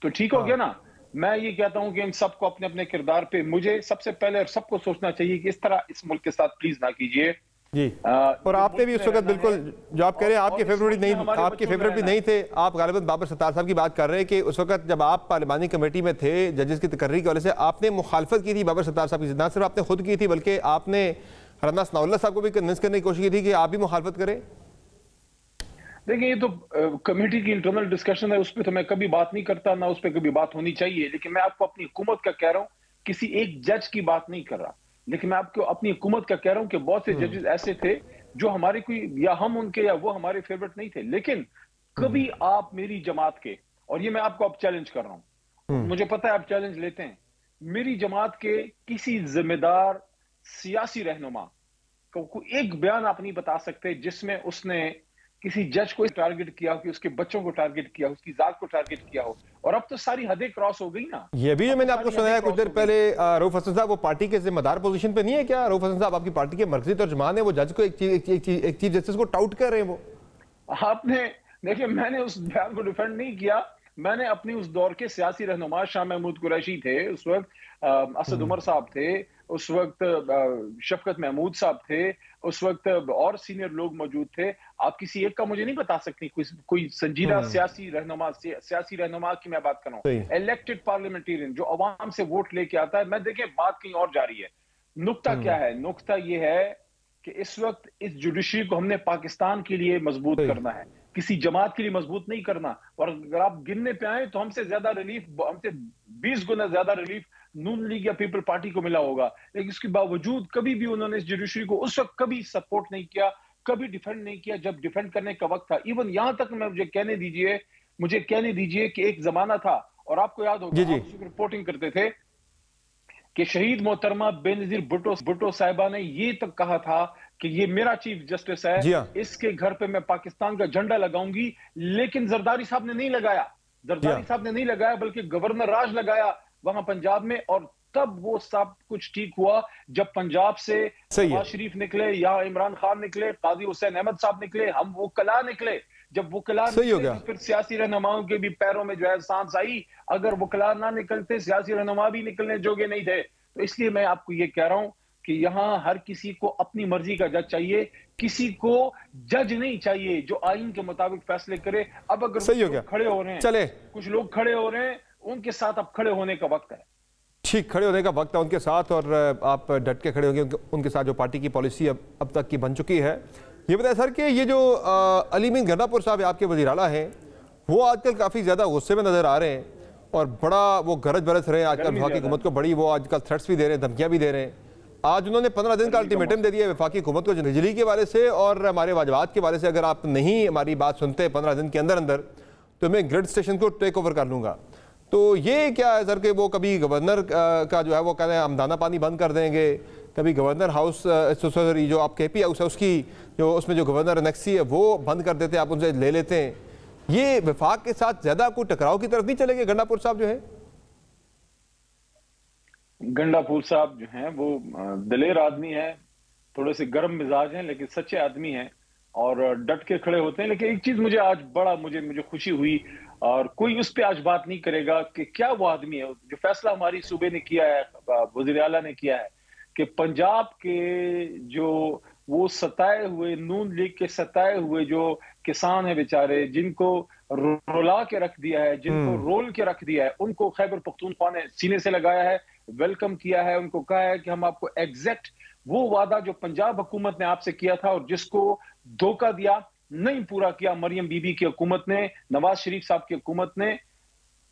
तो ठीक हो गया ना। मैं ये कहता हूं कि इन सबको अपने अपने किरदार पे, मुझे सबसे पहले और सबको सोचना चाहिए कि इस तरह इस मुल्क के साथ प्लीज ना कीजिए जी। और आपने भी उस वक्त बिल्कुल जो आप कह रहे हैं आपके फेवरेट नहीं, आपके फेवरेट भी नहीं थे, आप गालिबन बाबर सत्तार साहब की बात कर रहे हैं कि उस वक्त जब आप पार्लिमानी कमेटी में थे जजेस की तकर्री की वजह से आपने मुखालफत की थी बाबर सत्तार साहब की, ना सिर्फ आपने खुद की थी बल्कि आपने राना सनाउल्लाह साहब को भी कन्विंस करने की कोशिश की थी कि आप भी मुखालफत करें। देखिए, ये तो कमेटी की इंटरनल डिस्कशन है, उस पर तो मैं कभी बात नहीं करता, ना उस पर कभी बात होनी चाहिए। लेकिन मैं आपको अपनी हुकूमत का कह रहा हूं, किसी एक जज की बात नहीं कर रहा, लेकिन मैं आपको अपनी हुकूमत का कह रहा हूं कि बहुत से जजेस ऐसे थे जो हमारे कोई, या हम उनके या वो हमारे फेवरेट नहीं थे, लेकिन कभी आप मेरी जमात के, और ये मैं आपको अब चैलेंज कर रहा हूं, मुझे पता है आप चैलेंज लेते हैं, मेरी जमात के किसी जिम्मेदार सियासी रहनुमा को एक बयान आप नहीं बता सकते जिसमें उसने किसी जज को टारगेट किया हो, कि उसके बच्चों को टारगेट किया हो, उसकी जात को टारगेट किया हो। और अब तो सारी हदें क्रॉस हो गई ना। ये भी जो मैंने आपको सुनाया कुछ देर पहले, रऊफ हसन साहब वो पार्टी के जिम्मेदार पोजीशन पे नहीं है क्या? रऊफ हसन साहब आपकी पार्टी के मरकजी तर्जुमान है, वो जज को एक चीफ जस्टिस को टाउट कर रहे हैं वो। आपने देखिए, मैंने उस बयान को डिफेंड नहीं किया, मैंने अपनी उस दौर के सियासी रहनुमा शाह महमूद कुरैशी थे, उस वक्त असद उमर साहब थे, उस वक्त शफकत महमूद साहब थे, उस वक्त और सीनियर लोग मौजूद थे। आप किसी एक का मुझे नहीं बता सकती, कोई संजीदा सियासी रहनुमा की मैं बात कर रहा हूँ, इलेक्टेड पार्लियामेंटेरियन जो अवाम से वोट लेके आता है। मैं देखिए, बात कहीं और जा रही है। नुक्ता क्या है? नुक्ता ये है कि इस वक्त इस जुडिशरी को हमने पाकिस्तान के लिए मजबूत करना है, किसी जमात के लिए मजबूत नहीं करना। और अगर आप गिनने पे आए तो हमसे 20 गुना ज्यादा रिलीफ नून लीग या पीपल पार्टी को मिला होगा, लेकिन इसके बावजूद कभी भी उन्होंने इस जुडिशरी को उस वक्त कभी सपोर्ट नहीं किया, कभी डिफेंड नहीं किया जब डिफेंड करने का वक्त था। इवन यहां तक मुझे कहने दीजिए कि एक जमाना था, और आपको याद होगा आप रिपोर्टिंग करते थे कि शहीद मोहतरमा बेनजीर भुट्टो साहिबा ने ये तक कहा था कि ये मेरा चीफ जस्टिस है, इसके घर पे मैं पाकिस्तान का झंडा लगाऊंगी। लेकिन जरदारी साहब ने नहीं लगाया, बल्कि गवर्नर राज लगाया वहां पंजाब में। और तब वो सब कुछ ठीक हुआ जब पंजाब से नवाज शरीफ निकले, या इमरान खान निकले, काजी हुसैन अहमद साहब निकले, हम वकला निकले। जब वकला निकले तो फिर सियासी रहनुमाओं के भी पैरों में जो है सांस आई। अगर वकला ना निकलते, सियासी रहनुमा भी निकलने जोगे नहीं थे। तो इसलिए मैं आपको ये कह रहा हूं कि यहाँ हर किसी को अपनी मर्जी का जज चाहिए, किसी को जज नहीं चाहिए जो आइन के मुताबिक फैसले करे। अब अगर खड़े हो रहे हैं, कुछ लोग खड़े हो रहे हैं, उनके साथ अब खड़े होने का वक्त है। ठीक, खड़े होने का वक्त है उनके साथ, और आप डट के खड़े होंगे उनके साथ जो पार्टी की पॉलिसी अब तक की बन चुकी है। ये बताएं सर कि ये जो अली मीन गंडापुर साहब आपके वज़ीर आला हैं, वो आजकल काफ़ी ज़्यादा गुस्से में नज़र आ रहे हैं और बड़ा वो गरज बरस रहे हैं आजकल वफाकी हुकूमत को, बड़ी वो आजकल थ्रेट्स भी दे रहे हैं, धमकियाँ भी दे रहे हैं। आज उन्होंने 15 दिन का अल्टीमेटम दे दिया है वफाकी हुकूमत को बिजली के बारे से और हमारे वाजबात के बारे से। अगर आप नहीं हमारी बात सुनते 15 दिन के अंदर अंदर तो मैं ग्रिड स्टेशन को टेक ओवर कर लूँगा। तो ये क्या है सर कि वो कभी गवर्नर का जो है वो कहते हैं हम दाना पानी बंद कर देंगे, कभी गवर्नर हाउस जो आप KP हाउस है उसकी जो उसमें जो गवर्नर अनेक्सी है वो बंद कर देते हैं, आप उनसे ले लेते हैं। ये वफाक के साथ ज्यादा कोई टकराव की तरफ नहीं चलेंगे? गंडापुर साहब जो है, गंडापुर साहब जो हैं वो दिलेर आदमी है, थोड़े से गर्म मिजाज हैं, लेकिन सच्चे आदमी हैं और डट के खड़े होते हैं। लेकिन एक चीज मुझे आज बड़ा मुझे खुशी हुई, और कोई उस पर आज बात नहीं करेगा कि क्या वो आदमी है। जो फैसला हमारी सूबे ने किया है, वज़ीर आला ने किया है कि पंजाब के जो वो सताए हुए नून लीग के सताए हुए जो किसान है बेचारे, जिनको रोला के रख दिया है, जिनको रोल के रख दिया है, उनको खैबर पख्तूनख्वा ने सीने से लगाया है, वेलकम किया है, उनको कहा है कि हम आपको एग्जैक्ट वो वादा जो पंजाब हुकूमत ने आपसे किया था और जिसको धोखा दिया नहीं पूरा किया मरियम बीबी की हुकूमत ने, नवाज शरीफ साहब की हुकूमत ने,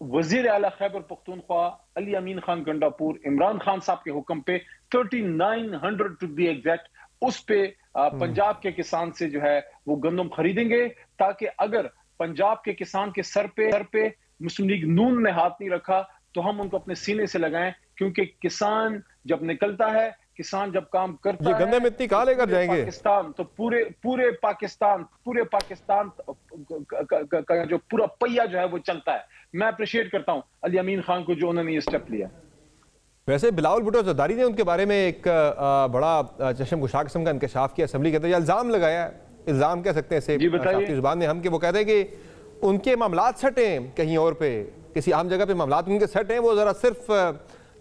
वजीर आला खैबर पख्तूनख्वा अली अमीन खान गंडापुर इमरान खान साहब के हुक्म पे 3900 टू बी एग्जैक्ट उस पे पंजाब के किसान से जो है वो गंदम खरीदेंगे, ताकि अगर पंजाब के किसान के सर पे मुस्लिम लीग नून ने हाथ नहीं रखा तो हम उनको अपने सीने से लगाएं। क्योंकि किसान जब निकलता है, किसान जब काम करता है, गंदम इतनी कहां लेकर जाएंगे पाकिस्तान, तो पूरे पाकिस्तान का जो पूरा पहिया जो है वो चलता है। मैं अप्रिशिएट करता हूं अली अमीन खान को जो उन्होंने ये स्टेप लिया। वैसे बिलावल भुट्टो जरदारी ने उनके बारे में एक बड़ा चश्म कुशा किस्म का इंकशाफ किया, असेंबली के अंदर इल्जाम लगाया है इल्ज़ाम कह सकते हैं इसे शाफ़ी ज़ुबान में हम, कि वो कहते हैं कि उनके मामलात सटे कहीं और पे, किसी आम जगह पे मामलात उनके सेट हैं, वो ज़रा सिर्फ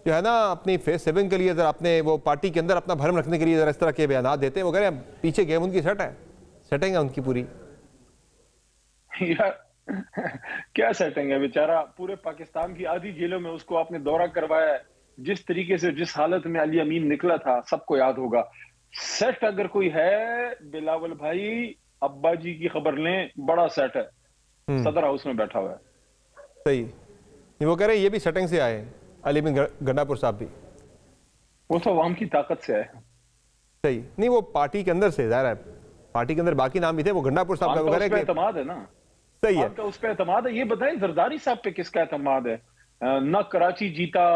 जो है ना अपनी फेस सेविंग के लिए, ज़रा अपने वो पार्टी के अंदर अपना भरम रखने के लिए ज़रा इस तरह के बयान देते हैं। वो कह रहे हैं पीछे गेम उनकी सेट है, सेटिंग है उनकी पूरी। यार क्या सेटिंग है, बेचारा पूरे पाकिस्तान की आधी जेलों में उसको आपने दौरा करवाया है। जिस तरीके से जिस हालत में अली अमीन निकला था सबको याद होगा। सेट अगर कोई है बिलावल भाई, अब्बा जी की खबर लें, बड़ा सेट है, सदर हाउस में बैठा हुआ है। सही, वो कह रहे हैं ये भी सेटिंग से आए अली अमीन गंडापुर साहब भी, वो तो अवाम की ताकत से आए। सही नहीं, वो पार्टी के अंदर से, ज़ाहिर है पार्टी के अंदर बाकी नाम भी थे, वो गंडापुर साहब का वगैरह के एतमाद है ना। सही है, उस पर एतमाद है। ये बताएं जरदारी साहब पे किसका एतमाद है? ना कराची जीता,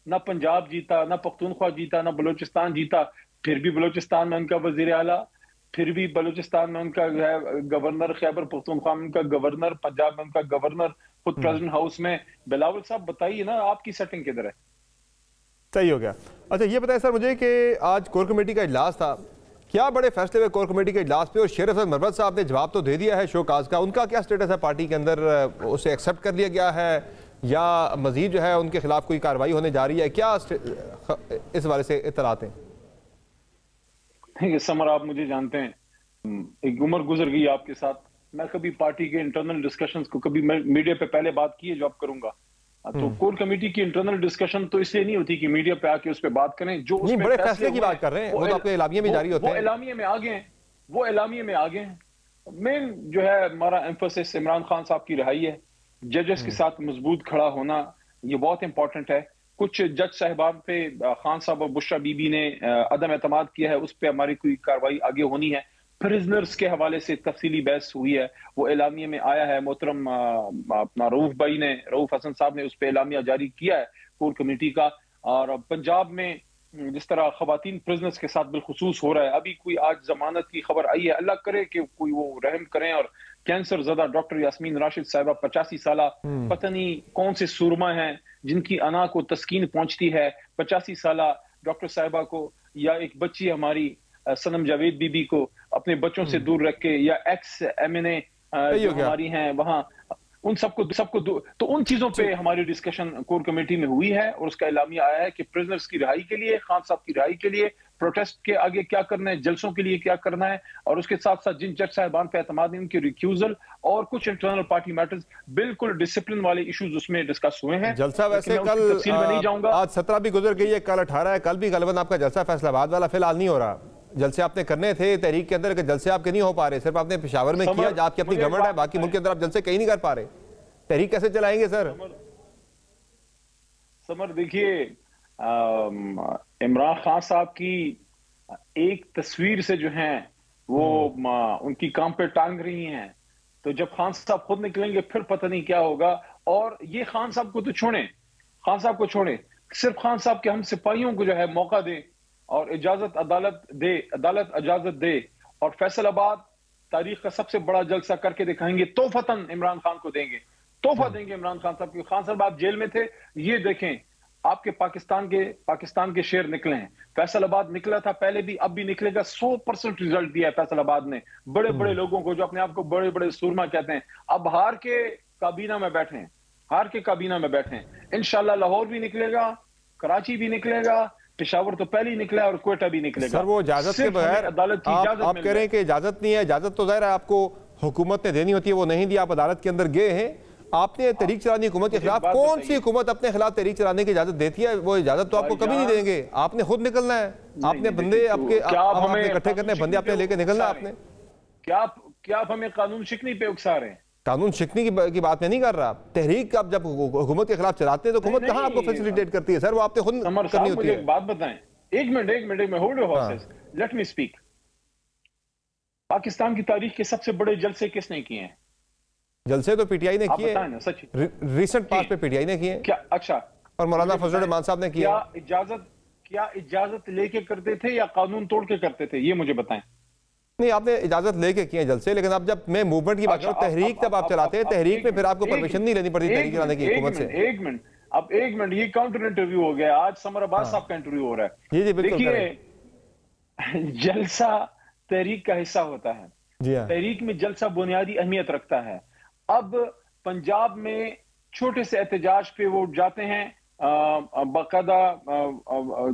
ना पंजाब जीता, ना पख्तूनख्वा जीता, ना बलूचिस्तान जीता, फिर भी बलूचिस्तान में उनका वजीर आला, फिर भी बलूचिस्तान में उनका गवर्नर, खैबर पख्तूनख्वा में उनका गवर्नर, पंजाब में उनका गवर्नर, खुद प्रेसिडेंट हाउस में। बिलावल साहब बताइए ना आपकी सेटिंग किधर है? सही हो गया। अच्छा ये बताएं सर मुझे कि आज कोर कमेटी का इजलास था, क्या बड़े फैसले हुए कोर कमेटी के इजलास पे? और शेर अफजल मरवत साहब ने जवाब तो दे दिया है शोकाज का, उनका क्या स्टेटस है पार्टी के अंदर? उसे एक्सेप्ट कर लिया गया है या मजीद जो है उनके खिलाफ कोई कार्रवाई होने जा रही है? क्या इस बारे से इत्तलात हैं? समर आप मुझे जानते हैं, एक उम्र गुजर गई आपके साथ। मैं कभी पार्टी के इंटरनल डिस्कशंस को कभी मीडिया पे पहले बात की है जो आप करूंगा। तो कोर कमेटी की इंटरनल डिस्कशन तो इसलिए नहीं होती कि मीडिया पे आके उस पे बात करें। जो उसमें बड़े फैसले की बात कर रहे हैं वो तो आपके एलामिया में जारी होते हैं। वो एलामिया में आ गए, वो एलामिया में आ गए। मेन जो है हमारा एम्फोसिस इमरान खान साहब की रिहाई है। जजेस के साथ मजबूत खड़ा होना ये बहुत इंपॉर्टेंट है। कुछ जज साहिबान पे खान साहब और बुशरा बीबी ने अदम एतमाद किया है, उस पर हमारी कोई कार्रवाई आगे होनी है। प्रिजनर्स के हवाले से तफसीली बहस हुई है, वो एलामिया में आया है। मोहतरम अपना रऊफ भाई ने, रऊफ हसन साहब ने उस पर एलामिया जारी किया है कोर कमेटी का। और पंजाब में जिस तरह खवातीन प्रिजनर्स के साथ बिलखुसूस हो रहा है, अभी कोई आज जमानत की खबर आई है, अल्लाह करे कि कोई वो रहम करें। और कैंसर ज़दा डॉक्टर यास्मीन राशिद साहिबा 85 साल, पता नहीं कौन से सुरमा हैं जिनकी अना को तस्कीन पहुंचती है। 85 साल डॉक्टर साहिबा को, या एक बच्ची हमारी सनम जावेद बीबी को अपने बच्चों से दूर रख के, या एक्स MNA जो हमारी हैं वहां, उन सबको तो उन चीजों पे हमारी डिस्कशन कोर कमेटी में हुई है। और उसका एलामिया आया है कि प्रिजनर्स की रिहाई के लिए, खान साहब की रिहाई के लिए प्रोटेस्ट के आगे क्या करना है, जलसों के लिए क्या करना है, और उसके साथ साथ जिन जज साहिबान पे एतमाद है उनकी रिक्यूजल और कुछ इंटरनल पार्टी मैटर्स, बिल्कुल डिसिप्लिन वाले इश्यूज उसमें डिस्कस हुए हैं। जलसा वैसे कल तफसील में नहीं जाऊंगा, आज 17 भी गुजर गई है, कल 18 है, कल भी गलबन आपका जलसा फैसलाबाद वाला फिलहाल नहीं हो रहा। जलसे आपने करने थे तहरीक के अंदर, जलसे आपके नहीं हो पा रहे, सिर्फ आपने पेशावर में किया, आपकी अपनी गवर्नमेंट है, बाकी मुल्क के अंदर आप जलसे कहीं नहीं कर पा रहे, तहरीक कैसे चलाएंगे सर? समर देखिए, इमरान खान साहब की एक तस्वीर से जो है वो उनकी काम पे टांग रही हैं। तो जब खान साहब खुद निकलेंगे फिर पता नहीं क्या होगा। और ये खान साहब को तो छोड़े, खान साहब को छोड़े, सिर्फ खान साहब के हम सिपाहियों को जो है मौका दें और इजाजत अदालत दे, अदालत इजाजत दे, और फैसलाबाद तारीख का सबसे बड़ा जलसा करके दिखाएंगे, तोहफतन इमरान खान को देंगे, तोहफा देंगे इमरान खान साहब। खान साहब आप जेल में थे, ये देखें आपके पाकिस्तान के शेर निकले हैं। फैसलाबाद निकला था पहले भी, अब भी निकलेगा। 100% रिजल्ट दिया है फैसलाबाद ने बड़े बड़े लोगों को, जो अपने आप को बड़े बड़े सूरमा कहते हैं, अब हार के काबीना में बैठे हैं, हार के काबीना में बैठे हैं। इंशाल्लाह लाहौर भी निकलेगा, कराची भी निकलेगा, पेशावर तो पहले ही निकला और कोयटा भी निकलेगा। सर वो इजाजत के बगैर अदालत की इजाजत आप कह रहे हैं कि इजाजत नहीं है। इजाजत तो जाहिर है आपको हुकूमत ने देनी होती है, वो नहीं दी, आप अदालत के अंदर गए हैं। आपने तहरीक चलानी हुकूमत के खिलाफ, कौन सी हुकूमत अपने खिलाफ तहरीक चलाने की इजाजत देती है? वो इजाजत तो आपको कभी नहीं देंगे, आपने खुद निकलना है। आपने बंदे आपके इकट्ठे करने, बंदे आपने लेके निकलना है आपने। क्या आप हमें कानून शिकनी पे उकसा रहे हैं? कानून शिकनी की बात मैं नहीं कर रहा। तहरीक आप जब हुकूमत के खिलाफ चलाते हैं तो हुकूमत कहाँ आपको फैसिलिटेट करती है? सर वो आपने खुद करनी होती है। बात बताएं, एक मिनट में, hold your horses, let me speak. Pakistan की तारीख के सबसे बड़े जलसे किसने किए हैं? जलसे तो पीटीआई ने किए, रिसेंट पास पे पीटीआई ने किए। क्या? अच्छा, और मौलाना फजल रहमान साहब ने किया। क्या इजाजत लेके करते थे या कानून तोड़ के करते थे, ये मुझे बताएं। नहीं, आपने इजाजत लेके किए जलसे, लेकिन अब जब मैं मूवमेंट की बात करूं, तहरीक तब आप चलाते हैं, तहरीक में फिर आपको परमिशन नहीं लेनी पड़ती तहरीक चलाने की हुकूमत से। एक मिनट, ये काउंटर इंटरव्यू हो गया। आज समर अब्बास साहब का इंटरव्यू हो रहा है। जी बिल्कुल। देखिए, जलसा तहरीक का हिस्सा होता है। तहरीक में जलसा बुनियादी अहमियत रखता है। अब पंजाब में छोटे से एहतजाज पे वो जाते हैं, बाकायदा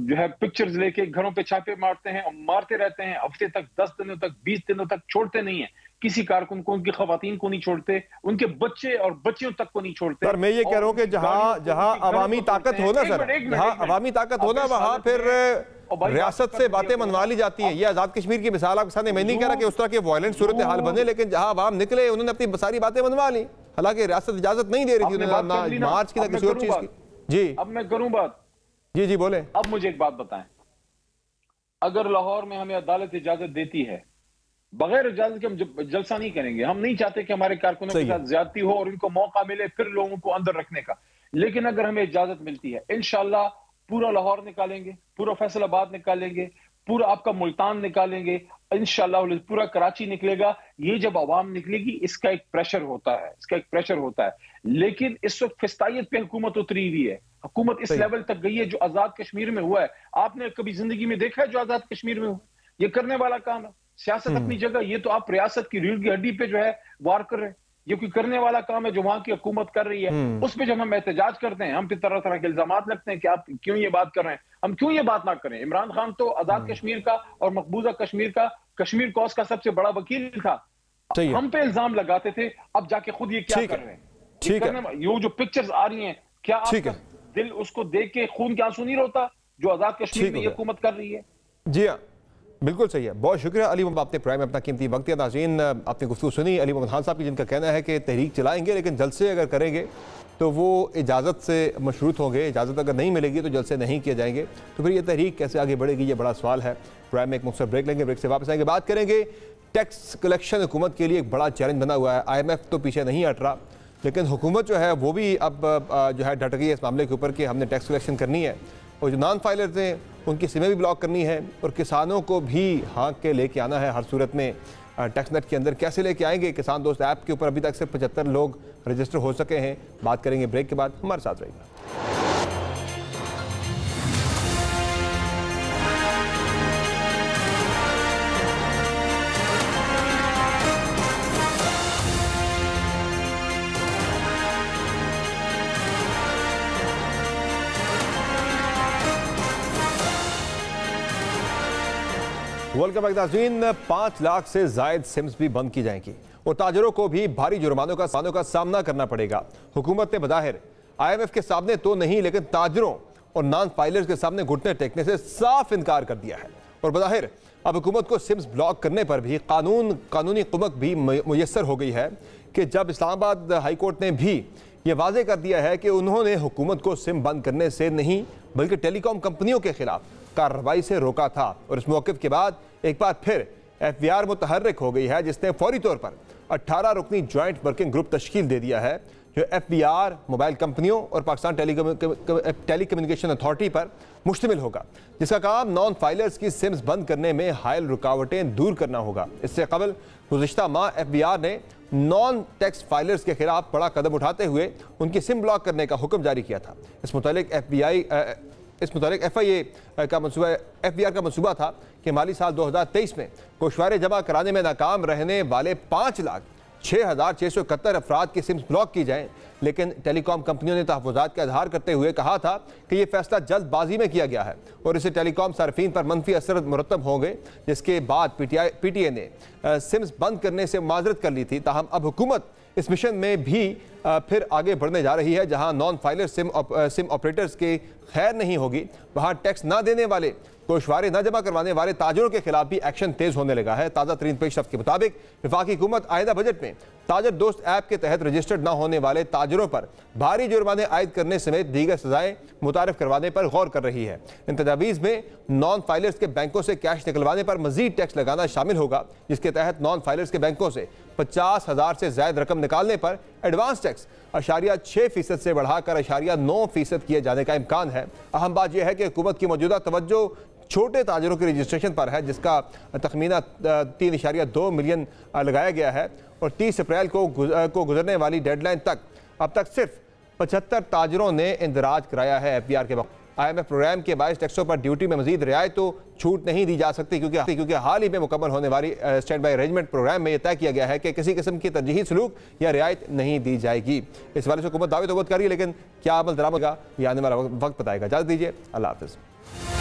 जो है पिक्चर्स लेके घरों पे छापे मारते हैं और मारते रहते हैं हफ्ते तक, 10 दिनों तक, 20 दिनों तक छोड़ते नहीं है किसी कारकुन को, उनकी खवातीन को नहीं छोड़ते, उनके बच्चे और बच्चियों तक को नहीं छोड़ते। सर मैं ये कह रहा हूँ कि जहां अवामी ताकत हो ना सर, जहां अवामी ताकत हो ना वहां फिर रियासत से बातें मनवा ली जाती हैं। ये आजाद कश्मीर की मिसाल आपके सामने, मैं नहीं कह रहा कि उस तरह के वायलेंट सूरत हाल बने, लेकिन जहां अवाम निकले उन्होंने अपनी सारी बातें मनवा ली, हालांकि रियासत इजाजत नहीं दे रही थी उन्हें मार्च की ना किसी और चीज की। जी अब मैं करूं बात, जी बोले। अब मुझे एक बात बताएं, अगर लाहौर में हमें अदालत इजाजत देती है, बगैर इजाजत के हम जलसा नहीं करेंगे। हम नहीं चाहते कि हमारे कारकुनों के साथ ज्यादती हो और इनको मौका मिले फिर लोगों को अंदर रखने का, लेकिन अगर हमें इजाजत मिलती है इंशाल्लाह पूरा लाहौर निकालेंगे, पूरा फैसलाबाद निकालेंगे, पूरा आपका मुल्तान निकालेंगे, इंशाल्लाह पूरा कराची निकलेगा। ये जब आवाम निकलेगी इसका एक प्रेशर होता है, इसका एक प्रेशर होता है। लेकिन इस वक्त फिस्तायत पे हुकूमत उतरी हुई है, हुकूमत इस लेवल तक गई है जो आजाद कश्मीर में हुआ है। आपने कभी जिंदगी में देखा है जो आजाद कश्मीर में हुआ? ये करने वाला काम है। सियासत अपनी जगह, ये तो आप रियासत की रीढ़ की हड्डी पे जो है वार कर रहे हैं। ये कोई करने वाला काम है जो वहां की हुकूमत कर रही है। उस पे जब हम एहतजाज करते हैं, हम पे तरह तरह के इल्जाम लगते हैं कि आप क्यों ये बात कर रहे हैं। हम क्यों ये बात ना करें? इमरान खान तो आजाद कश्मीर का और मकबूजा कश्मीर का, कश्मीर कॉज का सबसे बड़ा वकील था। हम पे इल्जाम लगाते थे, अब जाके खुद ये क्या कर रहे हैं? ये जो पिक्चर्स आ रही हैं, क्या आपका दिल उसको देख के खून के आंसू नहीं रोता जो आजाद कश्मीर में ये हुकूमत कर रही है? जी हाँ, बिल्कुल सही है। बहुत शुक्रिया अली मोहम्मद, आपने प्राइम में अपना कीमती वक्त दिया। नाज़रीन, आपने गुफ्तगू सुनी अली मोहम्मद खान साहब की, जिनका कहना है कि तहरीक चलाएंगे लेकिन जलसे अगर करेंगे तो वो इजाज़त से मशरूत होंगे, इजाज़त अगर नहीं मिलेगी तो जलसे नहीं किए जाएंगे। तो फिर ये तहरीक कैसे आगे बढ़ेगी, ये बड़ा सवाल है। प्राइम में एक मुख्तसर ब्रेक लेंगे, ब्रेक से वापस आएंगे, बात करेंगे। टैक्स कलेक्शन हुकूमत के लिए एक बड़ा चैलेंज बना हुआ है। IMF तो पीछे नहीं हट रहा, लेकिन हुकूमत जो है वो भी अब जो है डट गई है इस मामले के ऊपर कि हमने टैक्स कलेक्शन करनी है और जो नॉन फाइलर्स हैं उनकी सिमें भी ब्लॉक करनी है और किसानों को भी हाँक के लेके आना है हर सूरत में। टैक्स नेट के अंदर कैसे लेके आएंगे? किसान दोस्त ऐप के ऊपर अभी तक सिर्फ 75 लोग रजिस्टर हो सके हैं। बात करेंगे ब्रेक के बाद, हमारे साथ रहिएगा। वेलकम बैक नाज़रीन। 5 लाख से जायद सिम्स भी बंद की जाएंगी और ताजरों को भी भारी जुर्मानों का सामना करना पड़ेगा। हुकूमत ने बज़ाहिर IMF के सामने तो नहीं, लेकिन ताजरों और नॉन फाइलर्स के सामने घुटने टेकने से साफ इनकार कर दिया है। और बज़ाहिर अब हुकूमत को सिम्स ब्लॉक करने पर भी कानूनी कुमक भी मुयस्सर हो गई है कि जब इस्लामाबाद हाई कोर्ट ने भी ये वाज़ेह कर दिया है कि उन्होंने हुकूमत को सिम बंद करने से नहीं बल्कि टेलीकॉम कंपनियों के खिलाफ कार्रवाई से रोका था। और इस मौक़िफ़ के बाद एक बार फिर FBR मुतहर्रिक हो गई है, जिसने फौरी तौर पर 18 रुकनी ज्वाइंट वर्किंग ग्रुप तश्कील दे दिया है जो FBR, मोबाइल कंपनियों और पाकिस्तान टेलीकम्युनिकेशन अथॉरिटी पर मुश्तमिल होगा, जिसका काम नॉन फाइलर्स की सिम्स बंद करने में हायल रुकावटें दूर करना होगा। इससे कबल गुज़िश्ता माह FBR ने नॉन टैक्स फाइलर्स के खिलाफ बड़ा कदम उठाते हुए उनकी सिम ब्लॉक करने का हुक्म जारी किया था। इस मुतालिक FIA का मंसूबा FBR का मंसूबा था कि माली साल 2023 में गोशवारे जमा कराने में नाकाम रहने वाले 5,06,671 अफराद की सिम्स ब्लॉक की जाएं, लेकिन टेलीकॉम कंपनियों ने तहफ़्फ़ुज़ात का इजहार करते हुए कहा था कि यह फैसला जल्दबाजी में किया गया है और इससे टेलीकॉम सार्फिन पर मनफी असर मुरतब होंगे, जिसके बाद PTI ने सिम्स बंद करने से माजरत कर ली थी। ताहम अब हुकूमत इस मिशन में भी फिर आगे बढ़ने जा रही है। जहां नॉन फाइलर सिम ऑपरेटर्स की खैर नहीं होगी, वहां टैक्स ना देने वाले, गोशवारे न जमा करवाने वाले ताजरों के खिलाफ भी एक्शन तेज होने लगा है। ताज़ा तरीन पेशरफ्त के मुताबिक वफाकी हुकूमत आइंदा बजट में ताजर दोस्त ऐप के तहत रजिस्टर्ड न होने वाले ताजरों पर भारी जुर्माने आयद करने समेत दीगर सजाएं मुतारिफ करवाने पर गौर कर रही है। इन तजावीज़ में नॉन फाइलर्स के बैंकों से कैश निकलवाने पर मजीद टैक्स लगाना शामिल होगा, जिसके तहत नॉन फाइलर्स के बैंकों से 50,000 से ज्यादा रकम निकालने पर एडवांस टैक्स 0.6% से बढ़ाकर 0.9% किए जाने का इम्कान है। अहम बात यह है कि हुकूमत की मौजूदा तवज्जो छोटे ताजरों के रजिस्ट्रेशन पर है, जिसका तखमीना 3.2 मिलियन लगाया गया है और 30 अप्रैल को गुजरने वाली डेडलाइन तक अब तक सिर्फ 75 ताजरों ने इंदराज कराया है FBR के वक्त। IMF प्रोग्राम के 22 टैक्सों पर ड्यूटी में मजीद रियायत तो छूट नहीं दी जा सकती, क्योंकि हाल ही में मुकम्मल होने वाली स्टैंड बाई अरेंजमेंट प्रोग्राम में यह तय किया गया है कि किसी किस्म की तरजीही सलूक या रियायत नहीं दी जाएगी। इस वाले से हुकूमत दावे तो बहुत कर रही है, लेकिन क्या अमल दरामद होगा ये आने वाला वक्त बताएगा। इजाज़त दीजिए, अल्लाह हाफ़िज़।